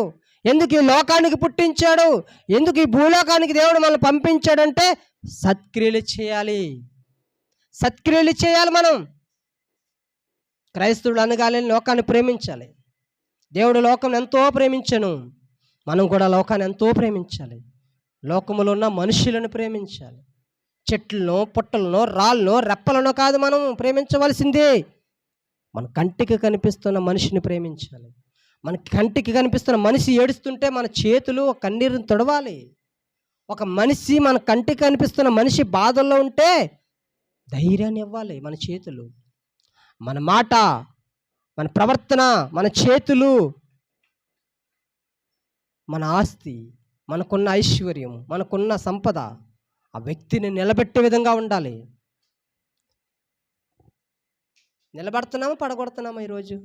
ఎందుకు ఈ లోకానికి పుట్టించాడు? ఎందుకు ఈ భూలోకానికి దేవుడు మనల్ని పంపించాడంటే సత్క్రియలు చేయాలి. సత్క్రియలు చేయాలి. మనం క్రైస్తవుడు అనగానే లోకాన్ని ప్రేమించాలి. దేవుడు లోకం ఎంతో ప్రేమించను, మనం కూడా లోకాన్ని ఎంతో ప్రేమించాలి. లోకములో ఉన్న మనుషులను ప్రేమించాలి. చెట్లను, పుట్టలను, రాళ్ళను, రెప్పలను కాదు మనం ప్రేమించవలసిందే. మన కంటికి కనిపిస్తున్న మనిషిని ప్రేమించాలి. మన కంటికి కనిపిస్తున్న మనిషి ఏడుస్తుంటే మన చేతులు కన్నీరుని తొడవాలి. ఒక మనిషి మన కంటికి కనిపిస్తున్న మనిషి బాధల్లో ఉంటే ధైర్యాన్ని ఇవ్వాలి. మన చేతులు, మన మాట, మన ప్రవర్తన, మన చేతులు, మన ఆస్తి, మనకున్న ఐశ్వర్యం, మనకున్న సంపద ఆ వ్యక్తిని నిలబెట్టే విధంగా ఉండాలి. నిలబడుతున్నామా పడగొడుతున్నామా? ఈరోజు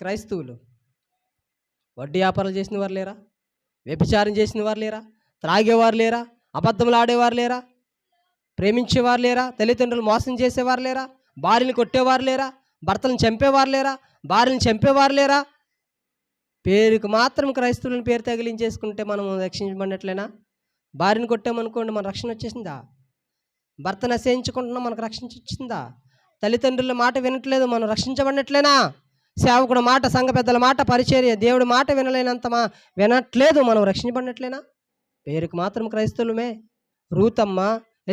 క్రైస్తవులు వడ్డీ వ్యాపారాలు చేసిన వారు లేరా? వ్యభిచారం చేసిన వారు లేరా? త్రాగేవారు లేరా? అబద్ధములు ఆడేవారు లేరా? ప్రేమించేవారు లేరా? తల్లిదండ్రులు మోసం చేసేవారు లేరా? భార్యని కొట్టేవారు లేరా? భర్తలను చంపేవారు లేరా? భార్యని చంపేవారు లేరా? పేరుకు మాత్రం క్రైస్తవులను పేరు తగిలించేసుకుంటే మనం రక్షించబడినట్లేనా? భార్యని కొట్టామనుకోండి మన రక్షణ వచ్చేసిందా? భర్తను అసహించుకుంటున్నాం, మనకు రక్షణ వచ్చిందా? తల్లిదండ్రుల మాట వినట్లేదు, మనం రక్షించబడినట్లేనా? సేవకుడు మాట, సంఘ పెద్దల మాట, పరిచర్య, దేవుడి మాట వినట్లేదు, మనం రక్షించబడినట్లేనా? పేరుకు మాత్రం క్రైస్తవులమే. రూతమ్మ,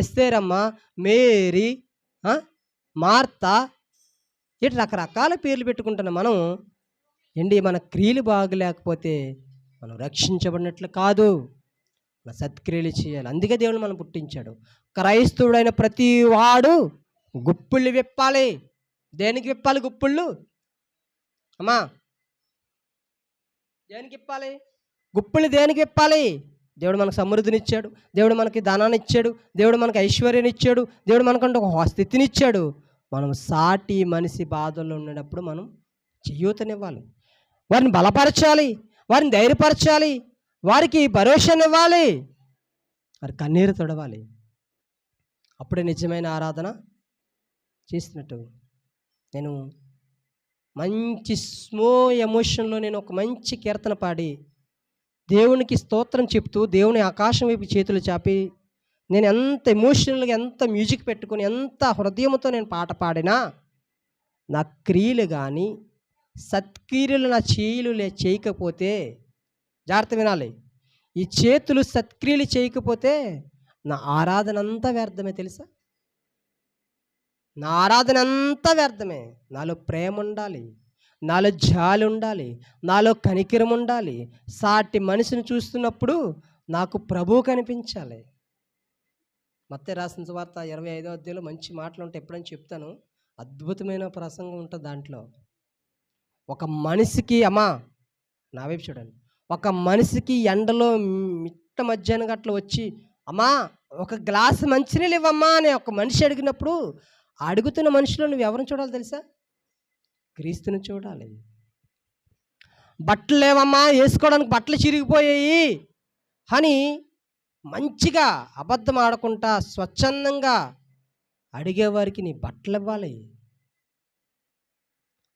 ఎస్తేరమ్మ, మేరీ, మార్తా, ఇటు రకరకాల పేర్లు పెట్టుకుంటున్నాం మనం. మన క్రియలు బాగలేకపోతే మనం రక్షించబడినట్లు కాదు. మన సత్క్రియలు చేయాలి. అందుకే దేవుడు మనం పుట్టించాడు. క్రైస్తవుడైన ప్రతి వాడు గుప్పిళ్ళు విప్పాలి. దేనికి విప్పాలి గుప్పిళ్ళు? అమ్మా, దేనికి విప్పాలి గుప్పిళ్ళు? దేనికి విప్పాలి? దేవుడు మనకు సమృద్ధిని ఇచ్చాడు, దేవుడు మనకి ధనాన్ని ఇచ్చాడు, దేవుడు మనకు ఐశ్వర్యాన్ని ఇచ్చాడు, దేవుడు మనకంటే ఒక స్థితిని ఇచ్చాడు. మనం సాటి మనిషి బాధల్లో ఉన్నప్పుడు మనం చేయూతనివ్వాలి, వారిని బలపరచాలి, వారిని ధైర్యపరచాలి, వారికి భరోసానివ్వాలి, వారి కన్నీరు తొడవాలి. అప్పుడే నిజమైన ఆరాధన చేసినట్టు. నేను మంచి స్లో ఎమోషన్లో నేను ఒక మంచి కీర్తన పాడి దేవునికి స్తోత్రం చెప్తూ దేవుని ఆకాశం వైపు చేతులు చాపి నేను ఎంత ఎమోషనల్గా, ఎంత మ్యూజిక్ పెట్టుకొని, ఎంత హృదయంతో నేను పాట పాడినా నా క్రియలు కానీ సత్క్రియలు నా చేయకపోతే, జాగ్రత్త వినాలి, ఈ చేతులు సత్క్రియలు చేయకపోతే నా ఆరాధన అంతా వ్యర్థమే తెలుసా? నా ఆరాధన అంతా వ్యర్థమే. నాలో ప్రేమ ఉండాలి, నాలో జాలి ఉండాలి, నాలో కనికరం ఉండాలి. సాటి మనిషిని చూస్తున్నప్పుడు నాకు ప్రభువు కనిపించాలి. మత్తయి రాసిన సువార్త 25వ అధ్యాయంలో మంచి మాటలు ఉంటాయి, ఎప్పుడైనా చెప్తాను. అద్భుతమైన ప్రసంగం ఉంటుంది దాంట్లో. ఒక మనిషికి, అమ్మా నా వైపు చూడండి, ఒక మనిషికి ఎండలో మిట్ట మధ్యాహ్నం గట్ల వచ్చి, అమ్మా ఒక గ్లాసు మంచినీళ్ళు ఇవ్వమ్మా అని ఒక మనిషి అడిగినప్పుడు, అడుగుతున్న మనిషిలో నువ్వు ఎవరిని చూడాలి తెలుసా? క్రీస్తుని చూడాలి. బట్టలు లేవమ్మా, వేసుకోవడానికి బట్టలు చిరిగిపోయాయి అని మంచిగా అబద్ధం ఆడకుండా స్వచ్ఛందంగా అడిగేవారికి నీ బట్టలు ఇవ్వాలి.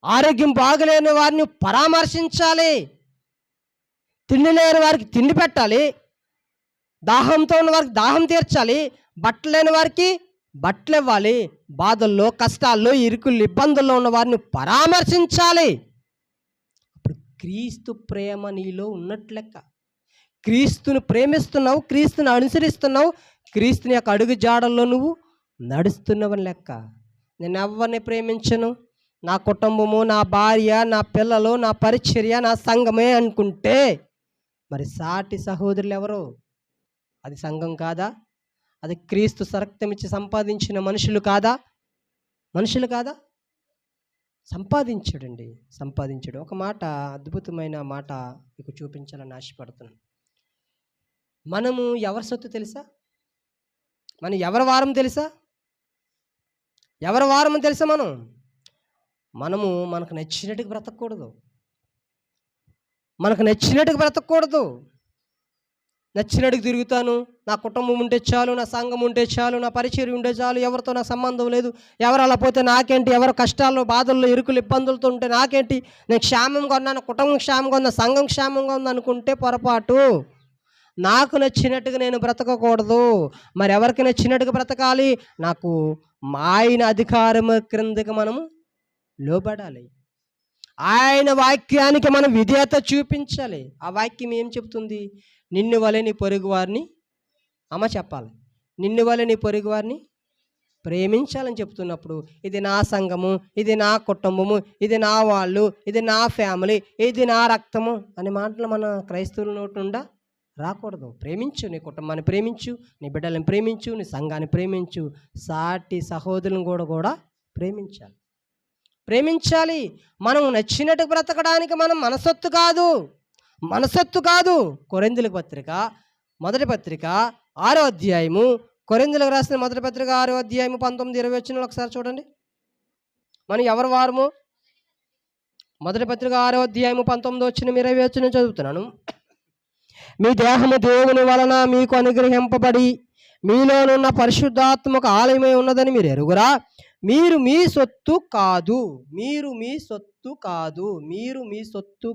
ఆరోగ్యం బాగలేని వారిని పరామర్శించాలి. తిండి లేని వారికి తిండి పెట్టాలి. దాహంతో ఉన్న వారికి దాహం తీర్చాలి. బట్టలు లేని వారికి బట్టలు ఇవ్వాలి. బాధల్లో, కష్టాల్లో, ఇరుకుల్లో, ఇబ్బందుల్లో ఉన్న వారిని పరామర్శించాలి. అప్పుడు క్రీస్తు ప్రేమ నీలో ఉన్నట్లు లెక్క. క్రీస్తుని ప్రేమిస్తున్నావు, క్రీస్తుని అనుసరిస్తున్నావు, క్రీస్తుని యొక్క అడుగు జాడల్లో నువ్వు నడుస్తున్నావని లెక్క. నేను ఎవరిని ప్రేమించను, నా కుటుంబము, నా భార్య, నా పిల్లలు, నా పరిచర్య, నా సంఘమే అనుకుంటే మరి సాటి సహోదరులు ఎవరు? అది సంఘం కాదా? అది క్రీస్తు రక్తం ఇచ్చి సంపాదించిన మనుషులు కాదా? మనుషులు కాదా? సంపాదించాడండి, సంపాదించాడు. ఒక మాట, అద్భుతమైన మాట మీకు చూపించాలని ఆశపడుతున్నాను. మనము ఎవరి సొత్తు తెలుసా? మనం ఎవరి వారం తెలుసా? ఎవరి వారము తెలుసా? మనము మనకు నచ్చినట్టుగా బ్రతకూడదు. మనకు నచ్చినట్టుగా బ్రతకూడదు. నచ్చినట్టుగా తిరుగుతాను, నా కుటుంబం ఉంటే చాలు, నా సంఘం ఉంటే చాలు, నా పరిచర్య ఉంటే చాలు, ఎవరితో నాకు సంబంధం లేదు, ఎవరు అలా పోతే నాకేంటి, ఎవరు కష్టాల్లో, బాధల్లో, ఇరుకులు, ఇబ్బందులతో ఉంటే నాకేంటి, నేను క్షేమంగా ఉన్నాను, కుటుంబం క్షేమంగా ఉన్నా, సంఘం క్షేమంగా ఉంది అనుకుంటే పొరపాటు. నాకు నచ్చినట్టుగా నేను బ్రతకకూడదు. మరి ఎవరికి నచ్చినట్టుగా బ్రతకాలి? నాకు ఆయన అధికారం క్రిందకి మనము లోబడాలి. ఆయన వాక్యానికి మనం విధేయత చూపించాలి. ఆ వాక్యం ఏం చెప్తుంది? నిన్ను వలె నీ పొరుగు వారిని, అమ్మ చెప్పాలి, నిన్ను వలె నీ పొరుగు వారిని ప్రేమించాలని చెప్తున్నప్పుడు, ఇది నా సంఘము, ఇది నా కుటుంబము, ఇది నా వాళ్ళు, ఇది నా ఫ్యామిలీ, ఇది నా రక్తము అనే మాటలు మన క్రైస్తవుల నోటి నుండా రాకూడదు. ప్రేమించు, నీ కుటుంబాన్ని ప్రేమించు, నీ బిడ్డలను ప్రేమించు, నీ సంఘాన్ని ప్రేమించు, సాటి సహోదరులను కూడా ప్రేమించాలి. ప్రేమించాలి. మనం నచ్చినట్టు బ్రతకడానికి మనం మనసొత్తు కాదు. కొరింథీయులకు పత్రిక మొదటి పత్రిక 6వ అధ్యాయము, కొరింథీయులకు రాసిన మొదటి పత్రిక 6వ అధ్యాయము 19-20 వచనాలు ఒకసారి చూడండి. మనం ఎవరి వారము? మొదటి పత్రిక 6వ అధ్యాయము 19-20 వచనం చదువుతున్నాను. మీ దేహము దేవుని వలన మీకు అనుగ్రహింపబడి మీలోనున్న పరిశుద్ధాత్మక ఆలయమై ఉన్నదని మీరు ఎరుగురా? మీరు మీ సొత్తు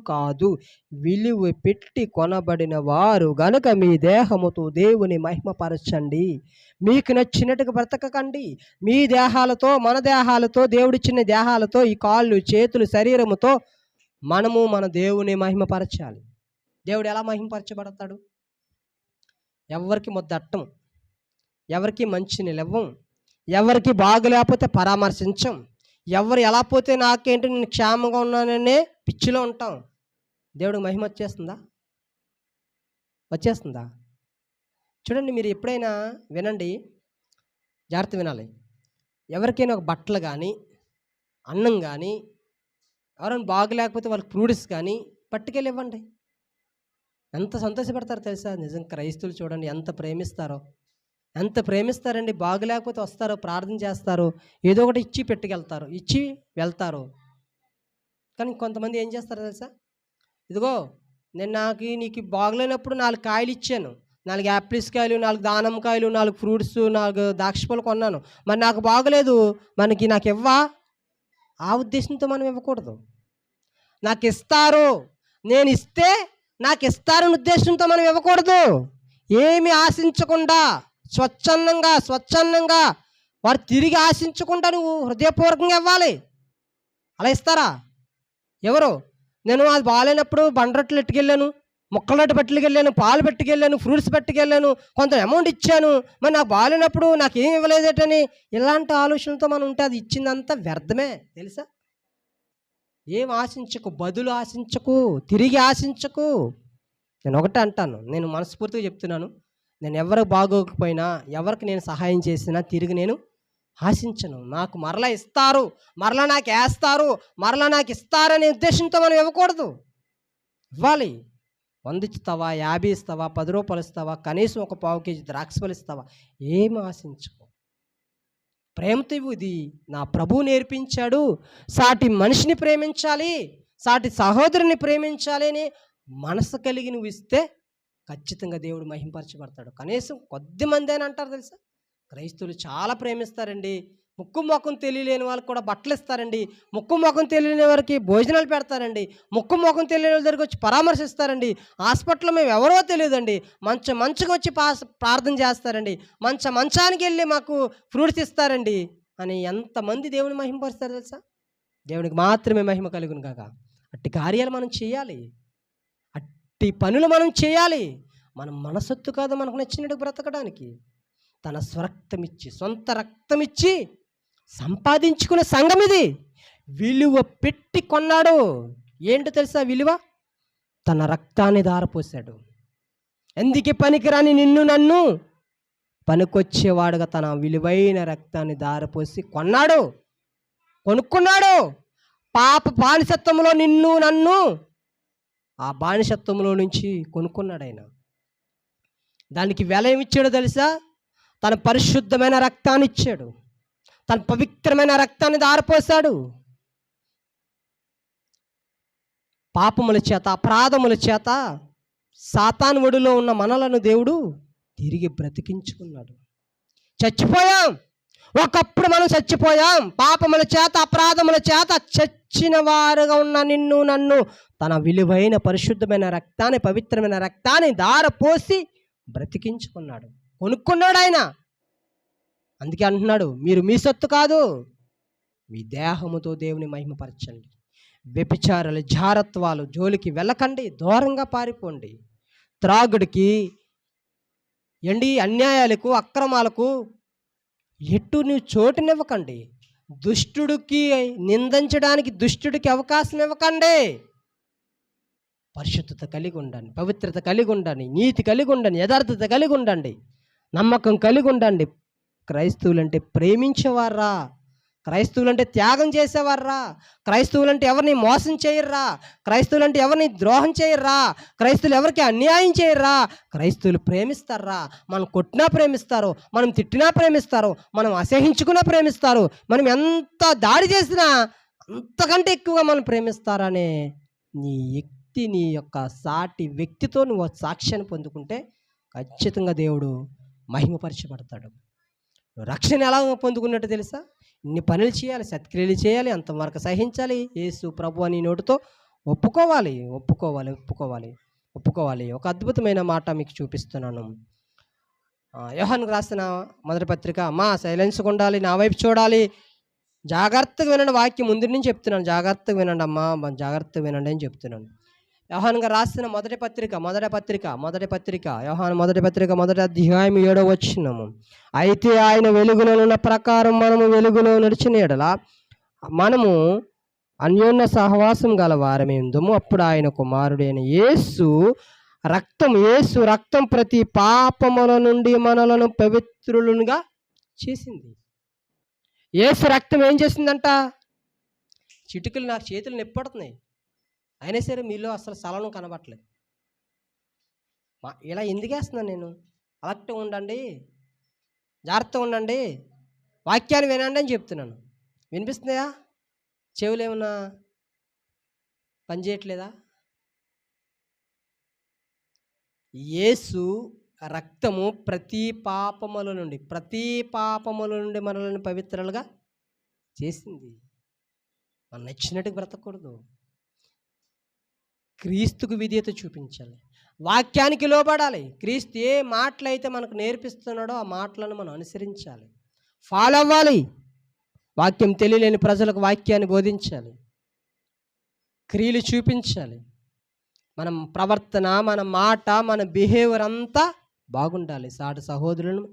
కాదు, విలువ పెట్టి కొనబడిన వారు గనుక మీ దేహముతో దేవుని మహిమపరచండి. మీకు నచ్చినట్టుగా బ్రతకకండి. మీ దేహాలతో, మన దేహాలతో, దేవుడిచ్చిన దేహాలతో, ఈ కాళ్ళు, చేతులు, శరీరముతో మనము మన దేవుని మహిమపరచాలి. దేవుడు ఎలా మహిమపరచబడతాడు? ఎవరికి ముద్దట్టం, ఎవరికి మంచి నిలవం, ఎవరికి బాగులేకపోతే పరామర్శించం, ఎవరు ఎలా పోతే నాకేంటి, నేను క్షేమంగా ఉన్నాననే పిచ్చిలో ఉంటాం. దేవుడికి మహిమ వచ్చేస్తుందా? చూడండి, మీరు ఎప్పుడైనా వినండి, జాగ్రత్త వినాలి. ఎవరికైనా ఒక బట్టలు కానీ, అన్నం కానీ, ఎవరైనా బాగులేకపోతే వాళ్ళకి ఫ్రూట్స్ కానీ పట్టుకెళ్ళి ఇవ్వండి. ఎంత సంతోషపడతారో తెలుసా? నిజం క్రైస్తవులు చూడండి ఎంత ప్రేమిస్తారండి. బాగులేకపోతే వస్తారు, ప్రార్థన చేస్తారు, ఏదో ఒకటి ఇచ్చి పెట్టుకెళ్తారు, ఇచ్చి వెళ్తారు. కానీ కొంతమంది ఏం చేస్తారో తెలుసా? ఇదిగో నేను నీకు బాగలేనప్పుడు 4 కాయలు ఇచ్చాను, 4 యాపిల్స్ కాయలు, 4 దానిమ్మ కాయలు, 4 ఫ్రూట్స్, 4 ద్రాక్ష పళ్ళు కొన్నాను, మరి నాకు బాగలేదు, నాకు ఇవ్వా? ఆ ఉద్దేశంతో మనం ఇవ్వకూడదు. నాకు ఇస్తారు, నేను ఇస్తే నాకు ఇస్తారని ఉద్దేశంతో మనం ఇవ్వకూడదు. ఏమి ఆశించకుండా స్వచ్ఛందంగా వారు తిరిగి ఆశించకుండా నువ్వు హృదయపూర్వకంగా ఇవ్వాలి. అలా ఇస్తారా ఎవరు? నేను అది బాగాలేనప్పుడు బండరొట్లు ఎట్టుకెళ్ళాను, మొక్కలటి పట్టుకెళ్ళాను, పాలు పట్టుకెళ్ళాను, ఫ్రూట్స్ పట్టుకెళ్ళాను, కొంత అమౌంట్ ఇచ్చాను, మరి నాకు బాగాలేనప్పుడు నాకేం ఇవ్వలేదేటని ఇలాంటి ఆలోచనలతో మనం ఉంటే అది ఇచ్చిందంతా వ్యర్థమే తెలుసా. ఏం ఆశించకు, బదులు ఆశించకు, తిరిగి ఆశించకు. నేను ఒకటే అంటాను, నేను మనస్ఫూర్తిగా చెప్తున్నాను, నేను ఎవరికి బాగోకపోయినా, ఎవరికి నేను సహాయం చేసినా తిరిగి నేను ఆశించను. నాకు మరలా ఇస్తారు, మరలా నాకు వేస్తారు, మరలా నాకు ఇస్తారనే ఉద్దేశంతో మనం ఇవ్వకూడదు. ఇవ్వాలి. 100 ఇస్తావా, 50 ఇస్తావా, 10 రూపాయలు ఇస్తావా, కనీసం ఒక పావు కేజీ ద్రాక్షపళ్ళు ఇస్తావా, ఏమి ఆశించకు. ప్రేమతో ఇవ్వు. ఇది నా ప్రభువు నేర్పించాడు. సాటి మనిషిని ప్రేమించాలి, సాటి సహోదరుని ప్రేమించాలి అని మనసు కలిగి నువ్వు ఇస్తే ఖచ్చితంగా దేవుడు మహింపరచబడతాడు. కనీసం కొద్దిమంది అని అంటారు తెలుసా, క్రైస్తవులు చాలా ప్రేమిస్తారండి. ముక్కు మొఖం తెలియలేని వాళ్ళకి కూడా బట్టలు ఇస్తారండి. ముక్కు మొఖం తెలియని వారికి భోజనాలు పెడతారండి. ముక్కు మొఖం తెలియని వాళ్ళ దగ్గరికి వచ్చి పరామర్శిస్తారండి. హాస్పిటల్లో మేము ఎవరో తెలియదండి, మంచిగా వచ్చి ప్రార్థన చేస్తారండి. మంచానికి వెళ్ళి మాకు ఫ్రూట్స్ ఇస్తారండి అని ఎంతమంది దేవుని మహిమపరుస్తారు తెలుసా. దేవునికి మాత్రమే మహిమ కలుగును కాక. అట్టి కార్యాలు మనం చేయాలి, అట్టి పనులు మనం చేయాలి. మనం మనసొత్తు కాదు మనకు నచ్చినట్టు బ్రతకడానికి. తన స్వరక్తమిచ్చి, సొంత రక్తమిచ్చి సంపాదించుకునే సంఘం ఇది. విలువ పెట్టి కొన్నాడు. ఏంటో తెలుసా విలువ? తన రక్తాన్ని ధారపోసాడు. ఎందుకే పనికిరాని నిన్ను నన్ను పనికొచ్చేవాడుగా తన విలువైన రక్తాన్ని ధారపోసి కొనుక్కున్నాడు. పాప బానిసత్వంలో నిన్ను నన్ను ఆ బానిసత్వంలో నుంచి కొనుక్కున్నాడు ఆయన. దానికి వెల ఏమిచ్చాడో తెలుసా? తన పరిశుద్ధమైన రక్తాన్ని ఇచ్చాడు, తన పవిత్రమైన రక్తాన్ని ధారపోసాడు. పాపముల చేత, అపరాధముల చేత సాతాను ఒడిలో ఉన్న మనలను దేవుడు తిరిగి బ్రతికించుకున్నాడు. చచ్చిపోయాం, ఒకప్పుడు మనం చచ్చిపోయాం. పాపముల చేత, అపరాధముల చేత చచ్చిన వారుగా ఉన్న నిన్ను నన్ను తన విలువైన పరిశుద్ధమైన రక్తాన్ని, పవిత్రమైన రక్తాన్ని ధారపోసి బ్రతికించుకున్నాడు, కొనుక్కున్నాడు ఆయన. అందుకే అంటున్నాడు, మీరు మీ సొత్తు కాదు, మీ దేహముతో దేవుని మహిమపరచండి. వ్యభిచారాలు, జారత్వాలు జోలికి వెళ్ళకండి, దూరంగా పారిపోండి. త్రాగుడికి, అన్యాయాలకు, అక్రమాలకు ఎటు నువ్వు చోటునివ్వకండి. దుష్టుడికి నిందించడానికి దుష్టుడికి అవకాశం ఇవ్వకండి. పరిశుద్ధత కలిగి ఉండండి, పవిత్రత కలిగి ఉండండి, నీతి కలిగి ఉండండి, యథార్థత కలిగి ఉండండి, నమ్మకం కలిగి ఉండండి. క్రైస్తవులంటే ప్రేమించేవారా, క్రైస్తవులంటే త్యాగం చేసేవారా, క్రైస్తవులంటే ఎవరిని మోసం చేయర్రా, క్రైస్తవులంటే ఎవరిని ద్రోహం చేయర్రా, క్రైస్తవులు ఎవరికి అన్యాయం చేయర్రా. క్రైస్తవులు ప్రేమిస్తారా? మనం కొట్టినా ప్రేమిస్తారు, మనం తిట్టినా ప్రేమిస్తారు, మనం అసహించుకున్నా ప్రేమిస్తారు, మనం ఎంత దాడి చేసినా అంతకంటే ఎక్కువగా మనం ప్రేమిస్తారనే నీ యొక్క సాటి వ్యక్తితో నువ్వు సాక్ష్యాన్ని పొందుకుంటే ఖచ్చితంగా దేవుడు మహిమపరచబడతాడు. రక్షణ ఎలా పొందుకున్నట్టు తెలుసా? ఇన్ని పనులు చేయాలి, సత్క్రియలు చేయాలి, అంతవరకు సహించాలి, యేసు ప్రభు అని నోటితో ఒప్పుకోవాలి. ఒక అద్భుతమైన మాట మీకు చూపిస్తున్నాను. యోహానుకు రాసిన మొదటి పత్రిక. అమ్మా సైలెన్స్గా ఉండాలి, నా వైపు చూడాలి, జాగ్రత్తగా వినండి. వాక్యం ముందు నుంచి చెప్తున్నాను, జాగ్రత్తగా వినండి అమ్మా, జాగ్రత్తగా వినండి అని చెప్తున్నాను. యోహానుగా రాసిన మొదటి పత్రిక యోహాను మొదటి పత్రిక 1వ అధ్యాయం 7వ వచనము. అయితే ఆయన వెలుగులో ఉన్న ప్రకారం మనము వెలుగులో నడిచిన ఎడల మనము అన్యోన్య సహవాసం గల వారమే ఉందము. అప్పుడు ఆయన కుమారుడైన యేసు రక్తం ప్రతి పాపముల నుండి మనలను పవిత్రులుగా చేసింది. యేసు రక్తం ఏం చేసిందంట? చిటికలు నాకు చేతులు నొప్పడుతున్నాయి, అయినా సరే మీలో అసలు సలనం కనబట్టలేదు. ఇలా ఎందుకు వేస్తున్నాను నేను? అలర్ట్గా ఉండండి, జాగ్రత్తగా ఉండండి, వాక్యాన్ని వినండి అని చెప్తున్నాను. వినిపిస్తున్నాయా? చెవులు ఏమన్నా పనిచేయట్లేదా? యేసు రక్తము ప్రతి పాపముల నుండి మనల్ని పవిత్రులుగా చేసింది. మనం నచ్చినట్టు బ్రతకూడదు, క్రీస్తుకు విధేయత చూపించాలి, వాక్యానికి లోబడాలి. క్రీస్తు ఏ మాటలు అయితే మనకు నేర్పిస్తున్నాడో ఆ మాటలను మనం అనుసరించాలి, ఫాలో అవ్వాలి. వాక్యం తెలియలేని ప్రజలకు వాక్యాన్ని బోధించాలి, క్రియలు చూపించాలి. మనం ప్రవర్తన, మన మాట, మన బిహేవియర్ అంతా బాగుండాలి. సాటి సహోదరులను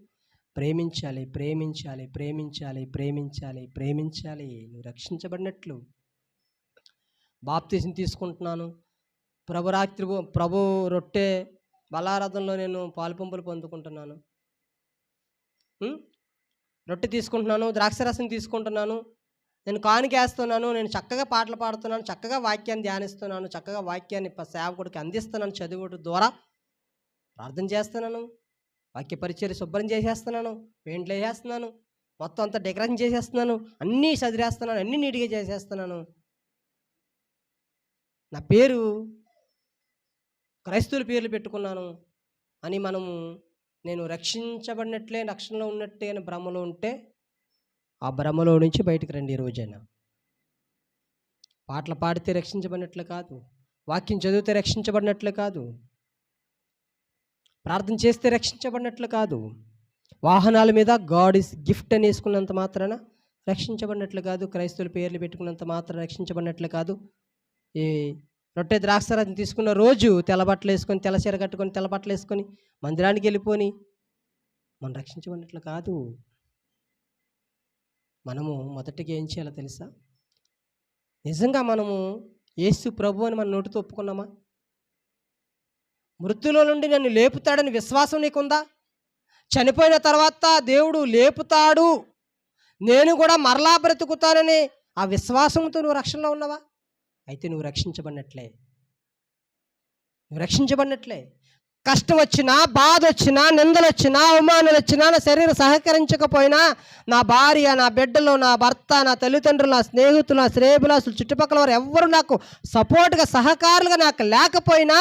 ప్రేమించాలి, ప్రేమించాలి, ప్రేమించాలి, ప్రేమించాలి, ప్రేమించాలి. నువ్వు రక్షించబడినట్లు. బాప్తీసం తీసుకుంటున్నాను, ప్రభు రొట్టె బలారాధనలో నేను పాలుపంపులు పొందుకుంటున్నాను, రొట్టె తీసుకుంటున్నాను, ద్రాక్షరసం తీసుకుంటున్నాను, నేను కానుకేస్తున్నాను, నేను చక్కగా పాటలు పాడుతున్నాను, చక్కగా వాక్యాన్ని ధ్యానిస్తున్నాను, చక్కగా వాక్యాన్ని సేవకుడికి అందిస్తున్నాను, చదువుడు ద్వారా ప్రార్థన చేస్తున్నాను, వాక్య పరిచర్య శుభ్రం చేసేస్తున్నాను, పెయింట్లు వేసేస్తున్నాను, మొత్తం అంతా డెకరేషన్ చేసేస్తున్నాను, అన్నీ చదివేస్తున్నాను, అన్నీ నీట్గా చేసేస్తున్నాను. నా పేరు క్రైస్తవుల పేర్లు పెట్టుకున్నాను అని నేను రక్షించబడినట్లే, రక్షణలో ఉన్నట్టే అని భ్రమలో ఉంటే ఆ భ్రమలో నుంచి బయటకు రండి. ఈ రోజైనా పాటలు పాడితే రక్షించబడినట్లు కాదు, వాక్యం చదివితే రక్షించబడినట్లు కాదు, ప్రార్థన చేస్తే రక్షించబడినట్లు కాదు, వాహనాల మీద గాడ్ ఇస్ గిఫ్ట్ అని వేసుకున్నంత మాత్రాన రక్షించబడినట్లు కాదు, క్రైస్తవుల పేర్లు పెట్టుకున్నంత మాత్రం రక్షించబడినట్లు కాదు. ఈ రొట్టె ద్రాక్షరసం తీసుకున్న రోజు తెల్లబట్టలు వేసుకొని, తెల్ల చీర కట్టుకొని, తెల్లబట్టలు వేసుకొని మందిరానికి వెళ్ళిపోని మనం రక్షించబడినట్లు కాదు. మనము మొదటిగా ఏం చేయాలో తెలుసా? నిజంగా మనము యేసు ప్రభు అని మన నోటితో ఒప్పుకున్నామా? మృతుల నుండి నన్ను లేపుతాడని విశ్వాసం నీకుందా? చనిపోయిన తర్వాత దేవుడు లేపుతాడు, నేను కూడా మరలా బ్రతుకుతానని ఆ విశ్వాసంతో నువ్వు రక్షణలో ఉన్నావా? అయితే నువ్వు రక్షించబడినట్లే, నువ్వు రక్షించబడినట్లే. కష్టం వచ్చినా, బాధ వచ్చినా, నిందలు వచ్చినా, అవమానాలు వచ్చినా, నా శరీరం సహకరించకపోయినా, నా భార్య, నా బిడ్డలు, నా భర్త, నా తల్లిదండ్రులు, నా స్నేహితులు, నా శ్రేయభిలాసులు, చుట్టుపక్కల వారు ఎవ్వరు నాకు సపోర్ట్గా, సహకారులుగా నాకు లేకపోయినా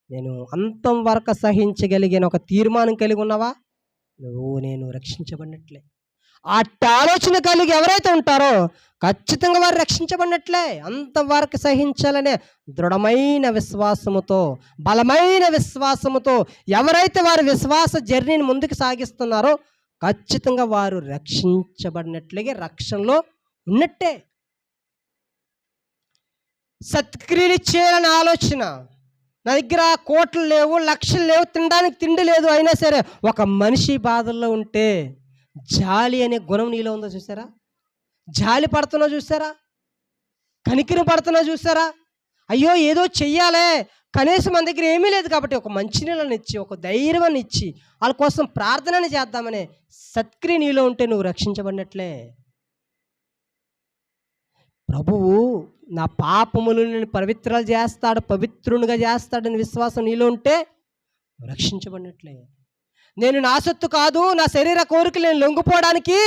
నేను అంతం వరకు సహించగలిగిన ఒక తీర్మానం కలిగి ఉన్నావా? నేను రక్షించబడినట్లే. అట్ట ఆలోచన కలిగి ఎవరైతే ఉంటారో ఖచ్చితంగా వారు రక్షించబడినట్లే. అంతవరకు సహించాలనే దృఢమైన విశ్వాసముతో, బలమైన విశ్వాసముతో ఎవరైతే వారి విశ్వాస జర్నీని ముందుకు సాగిస్తున్నారో ఖచ్చితంగా వారు రక్షించబడినట్లుగా, రక్షణలో ఉన్నట్టే. సత్క్రియలు చేయాలనే ఆలోచన, నా దగ్గర కోట్లు లేవు, లక్షలు లేవు, తినడానికి తిండి లేదు, అయినా సరే ఒక మనిషి బాధల్లో ఉంటే జాలి అనే గుణం నీలో ఉందో చూసారా? జాలి పడుతున్నా చూసారా? కనికిరం పడుతున్నా చూసారా? అయ్యో ఏదో చెయ్యాలే, కనీసం మన దగ్గర ఏమీ లేదు కాబట్టి ఒక మంచినీళ్ళని ఇచ్చి, ఒక ధైర్యాన్ని ఇచ్చి వాళ్ళ కోసం ప్రార్థనని చేద్దామనే సత్క్రియ నీలో ఉంటే నువ్వు రక్షించబడినట్లే. ప్రభువు నా పాపములు నేను పవిత్రాలు చేస్తాడు, పవిత్రునిగా చేస్తాడని విశ్వాసం నీలో ఉంటే రక్షించబడినట్లే. నేను నా సొత్తు కాదు, నా శరీర కోరికలు నేను లొంగిపోవడానికి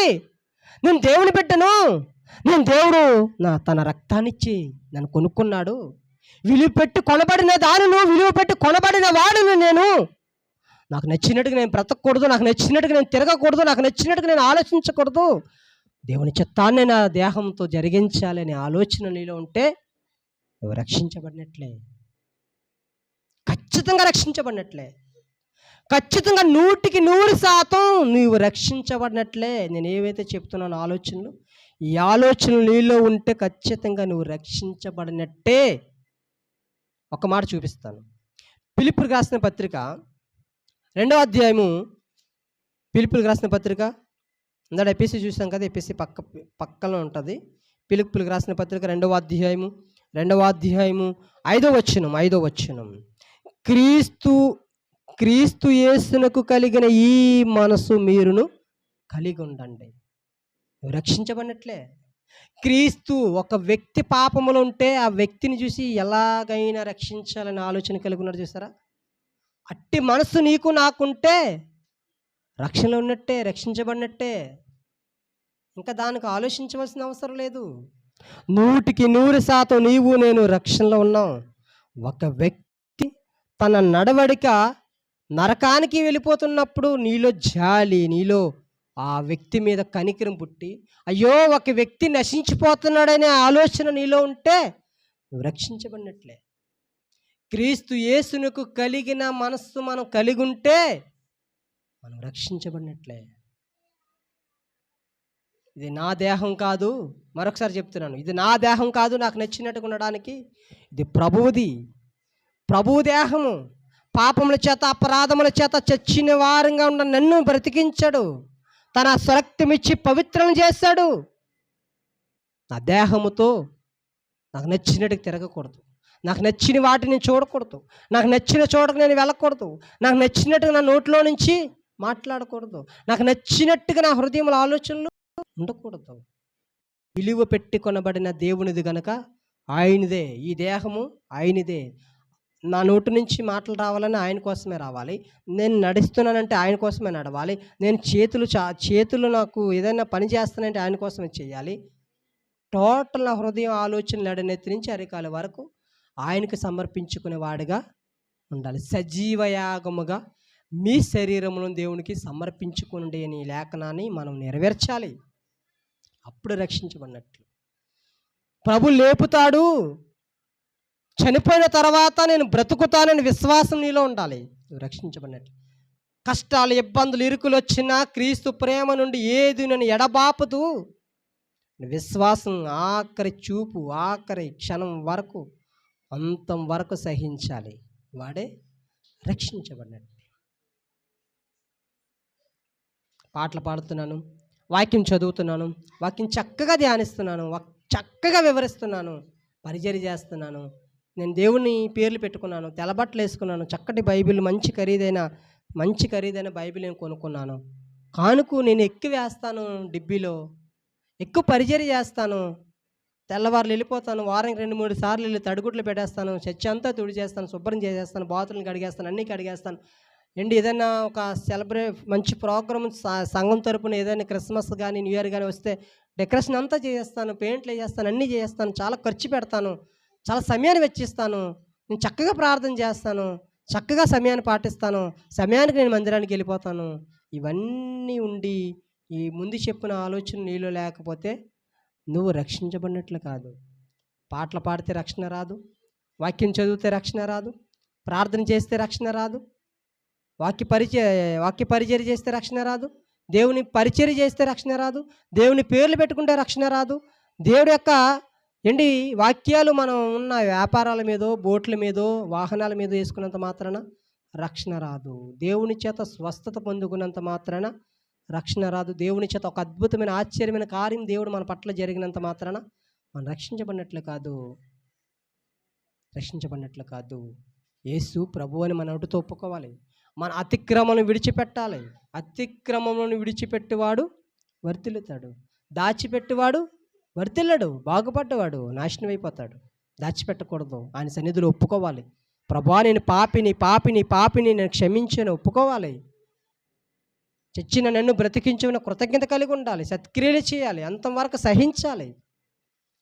నేను దేవుని బిడ్డను, నేను దేవుడు తన రక్తాన్నిచ్చి నన్ను కొనుక్కున్నాడు, విలువ పెట్టి కొనబడిన దానిను, విలువ పెట్టి కొనబడిన వాడును నేను. నాకు నచ్చినట్టుగా నేను బ్రతకూడదు, నాకు నచ్చినట్టుగా నేను తిరగకూడదు, నాకు నచ్చినట్టుగా నేను ఆలోచించకూడదు, దేవుని చిత్తాన్ని నా దేహంతో జరిగించాలనే ఆలోచన నీలో ఉంటే నువ్వు రక్షించబడినట్లే, ఖచ్చితంగా రక్షించబడినట్లే, ఖచ్చితంగా 100% నీవు రక్షించబడినట్లే. నేను ఏవైతే చెప్తున్నాను ఆలోచనలు, ఈ ఆలోచనలు నీలో ఉంటే ఖచ్చితంగా నువ్వు రక్షించబడినట్టే. ఒక మాట చూపిస్తాను. ఫిలిప్పీయులకు రాసిన పత్రిక 2వ అధ్యాయము, ఫిలిప్పీయులకు రాసిన పత్రిక ఇందాక ఎపిసి చూసాం కదా, ఎపిసి పక్కన ఉంటుంది. ఫిలిప్పీయులకు రాసిన పత్రిక 2వ అధ్యాయము 5వ వచనం, క్రీస్తు యేసునకు కలిగిన ఈ మనసు మీరును కలిగి ఉండండి. రక్షించబడినట్లే. క్రీస్తు ఒక వ్యక్తి పాపములు ఉంటే ఆ వ్యక్తిని చూసి ఎలాగైనా రక్షించాలని ఆలోచన కలిగి ఉన్నాడు చూసారా? అట్టి మనసు నీకు నాకుంటే రక్షణలో ఉన్నట్టే, రక్షించబడినట్టే. ఇంకా దానికి ఆలోచించవలసిన అవసరం లేదు. 100% నీవు నేను రక్షణలో ఉన్నాం. ఒక వ్యక్తి తన నడవడిక నరకానికి వెళ్ళిపోతున్నప్పుడు నీలో జాలి, నీలో ఆ వ్యక్తి మీద కనికరం పుట్టి, అయ్యో ఒక వ్యక్తి నశించిపోతున్నాడనే ఆలోచన నీలో ఉంటే నువ్వు రక్షించబడినట్లే. క్రీస్తు యేసునకు కలిగిన మనస్సు మనం కలిగి ఉంటే మనం రక్షించబడినట్లే. ఇది నా దేహం కాదు, మరొకసారి చెప్తున్నాను, ఇది నా దేహం కాదు నాకు నచ్చినట్టుగా ఉండడానికి, ఇది ప్రభువుది. ప్రభు దేహము పాపముల చేత అపరాధముల చేత చచ్చిన వారంగా ఉన్న నన్ను బ్రతికించాడు. తన స్వరక్తమిచ్చి పవిత్రం చేశాడు. నా దేహముతో నాకు నచ్చినట్టు తిరగకూడదు, నాకు నచ్చిన వాటిని చూడకూడదు, నాకు నచ్చిన చోటకు నేను వెళ్ళకూడదు, నాకు నచ్చినట్టుగా నా నోట్లో నుంచి మాట్లాడకూడదు, నాకు నచ్చినట్టుగా నా హృదయంలో ఆలోచనలు ఉండకూడదు. విలువ పెట్టి కొనబడిన దేవునిది గనక ఆయనదే. ఈ దేహము ఆయనదే. నా నోటి నుంచి మాటలు రావాలని ఆయన కోసమే రావాలి. నేను నడుస్తున్నానంటే ఆయన కోసమే నడవాలి. నేను చేతులు నాకు ఏదైనా పని చేస్తానంటే ఆయన కోసమే చేయాలి. టోటల్ నా హృదయం ఆలోచన నడనెత్తి నుంచి అరికాల వరకు ఆయనకు సమర్పించుకునేవాడుగా ఉండాలి. సజీవయాగముగా మీ శరీరములను దేవునికి సమర్పించుకునే అని లేఖనాన్ని మనం నెరవేర్చాలి. అప్పుడు రక్షించబడినట్లు. ప్రభు లేపుతాడు, చనిపోయిన తర్వాత నేను బ్రతుకుతానని విశ్వాసం నీలో ఉండాలి. రక్షించబడినట్లు. కష్టాలు, ఇబ్బందులు, ఇరుకులు వచ్చినా క్రీస్తు ప్రేమ నుండి ఏది నన్ను ఎడబాపుతూ విశ్వాసం ఆఖరి చూపు, ఆఖరి క్షణం వరకు, అంతం వరకు సహించాలి. వాడే రక్షించబడినట్టు. పాటలు పాడుతున్నాను, వాక్యం చదువుతున్నాను, వాక్యం చక్కగా ధ్యానిస్తున్నాను, చక్కగా వివరిస్తున్నాను, పరిచర్య చేస్తున్నాను. నేను దేవుని పేర్లు పెట్టుకున్నాను, తెల్లబట్టలు వేసుకున్నాను, చక్కటి బైబిల్, మంచి ఖరీదైన బైబిల్ నేను కొనుక్కున్నాను. కానుకు నేను ఎక్కువ వేస్తాను, డిబ్బీలో ఎక్కువ పరిచర్య చేస్తాను. తెల్లవారులు వెళ్ళిపోతాను, వారం 2-3 సార్లు వెళ్ళి తడిగుడ్లు పెట్టేస్తాను, చర్చ అంతా తుడి చేస్తాను, శుభ్రం చేసేస్తాను, బాతులను కడిగేస్తాను, అన్నీ కడిగేస్తాను. ఏదైనా ఒక మంచి ప్రోగ్రామ్ సంఘం తరపున ఏదైనా క్రిస్మస్ కానీ న్యూ ఇయర్ కానీ వస్తే డెకరేషన్ అంతా చేసేస్తాను, పెయింట్లు వేసేస్తాను, అన్నీ చేసేస్తాను, చాలా ఖర్చు పెడతాను, చాలా సమయాన్ని వెచ్చిస్తాను. నేను చక్కగా ప్రార్థన చేస్తాను, చక్కగా సమయాన్ని పాటిస్తాను, సమయానికి నేను మందిరానికి వెళ్ళిపోతాను. ఇవన్నీ ఉండి ఈ ముందు చెప్పిన ఆలోచన నీలో లేకపోతే నువ్వు రక్షించబడినట్లు కాదు. పాటలు పాడితే రక్షణ రాదు, వాక్యం చదివితే రక్షణ రాదు, ప్రార్థన చేస్తే రక్షణ రాదు, వాక్య పరిచర్య చేస్తే రక్షణ రాదు, దేవుని పరిచర్య చేస్తే రక్షణ రాదు, దేవుని పేర్లు పెట్టుకుంటే రక్షణ రాదు. దేవుడి యొక్క వాక్యాలు మనం ఉన్న వ్యాపారాల మీదో, బోట్ల మీదో, వాహనాల మీద వేసుకున్నంత మాత్రాన రక్షణ రాదు. దేవుని చేత స్వస్థత పొందుకున్నంత మాత్రాన రక్షణ రాదు. దేవుని చేత ఒక అద్భుతమైన ఆశ్చర్యమైన కార్యం దేవుడు మన పట్ల జరిగినంత మాత్రాన మనం రక్షించబడినట్లు కాదు. యేసు ప్రభు అని మన నోటితో ఒప్పుకోవాలి. మన అతిక్రమను విడిచిపెట్టాలి. అతిక్రమములను విడిచిపెట్టేవాడు వర్ధిల్లుతాడు, దాచిపెట్టేవాడు వర్ధిల్లడు, బాగుపడ్డవాడు నాశనం అయిపోతాడు. దాచిపెట్టకూడదు, ఆయన సన్నిధిలో ఒప్పుకోవాలి. ప్రభువా నేను పాపిని నేను క్షమించాను ఒప్పుకోవాలి. చచ్చిన నన్ను బ్రతికించిన కృతజ్ఞత కలిగి ఉండాలి, సత్క్రియలు చేయాలి, అంతం వరకు సహించాలి.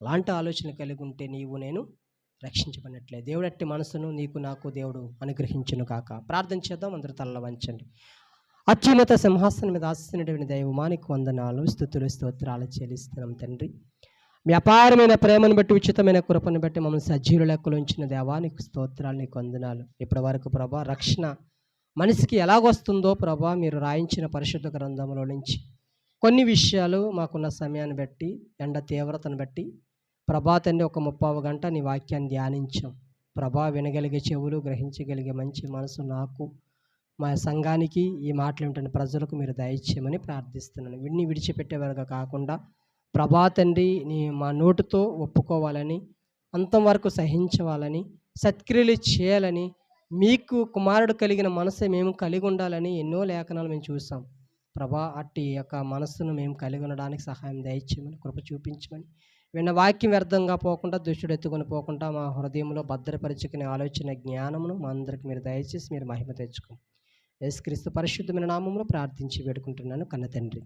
అలాంటి ఆలోచన కలిగి ఉంటే నేను రక్షించబడినట్లే. దేవుడు అట్టి మనసును నీకు నాకు దేవుడు అనుగ్రహించును కాక. ప్రార్థన చేద్దాం, అందరూ తల్ల వంచండి. అత్యున్నత సింహాసనం మీద ఆశిస్తున్నటువంటి దైవమానికి వందనాలు, స్తుతులు, స్తోత్రాలు చెల్లిస్తున్నాం తండ్రి. మీ అపారమైన ప్రేమను బట్టి, ఉచితమైన కృపను బట్టి మమ్మల్ని సజీవుల లెక్కలో ఉంచిన దేవానికి స్తోత్రాలు, నీకు వందనాలు. ఇప్పటి వరకు ప్రభా రక్షణ మనిషికి ఎలాగొస్తుందో ప్రభా మీరు రాయించిన పరిశుద్ధ గ్రంథంలో నుంచి కొన్ని విషయాలు మాకున్న సమయాన్ని బట్టి, ఎండ తీవ్రతను బట్టి ప్రభా తండ్రి ఒక 30 గంట నీ వాక్యాన్ని ధ్యానించాం. ప్రభా వినగలిగే చెవులు, గ్రహించగలిగే మంచి మనసు నాకు, మా సంఘానికి, ఈ మాటలు ఏమిటంటే ప్రజలకు మీరు దయచేయమని ప్రార్థిస్తున్నాను. విన్ని విడిచిపెట్టేవారుగా కాకుండా ప్రభా తండ్రి మా నోటితో ఒప్పుకోవాలని, అంతం వరకు సహించవాలని, సత్క్రియలు చేయాలని, మీకు కుమారుడు కలిగిన మనసు మేము కలిగి ఉండాలని ఎన్నో లేఖనాలు మేము చూసాం. ప్రభా అట్టి యొక్క మనస్సును మేము కలిగి ఉండడానికి సహాయం దయచేయమని, కృప చూపించమని, విన్న వాక్యం వ్యర్థంగా పోకుండా, దుష్టుడు ఎత్తుకొని పోకుండా మా హృదయంలో భద్రపరుచుకునే ఆలోచన జ్ఞానమును మా అందరికి మీరు దయచేసి మీరు మహిమ తెచ్చుకోండి. యేసుక్రీస్తు పరిశుద్ధమైన నామములో ప్రార్థించి వేడుకుంటున్నాను కన్న తండ్రి.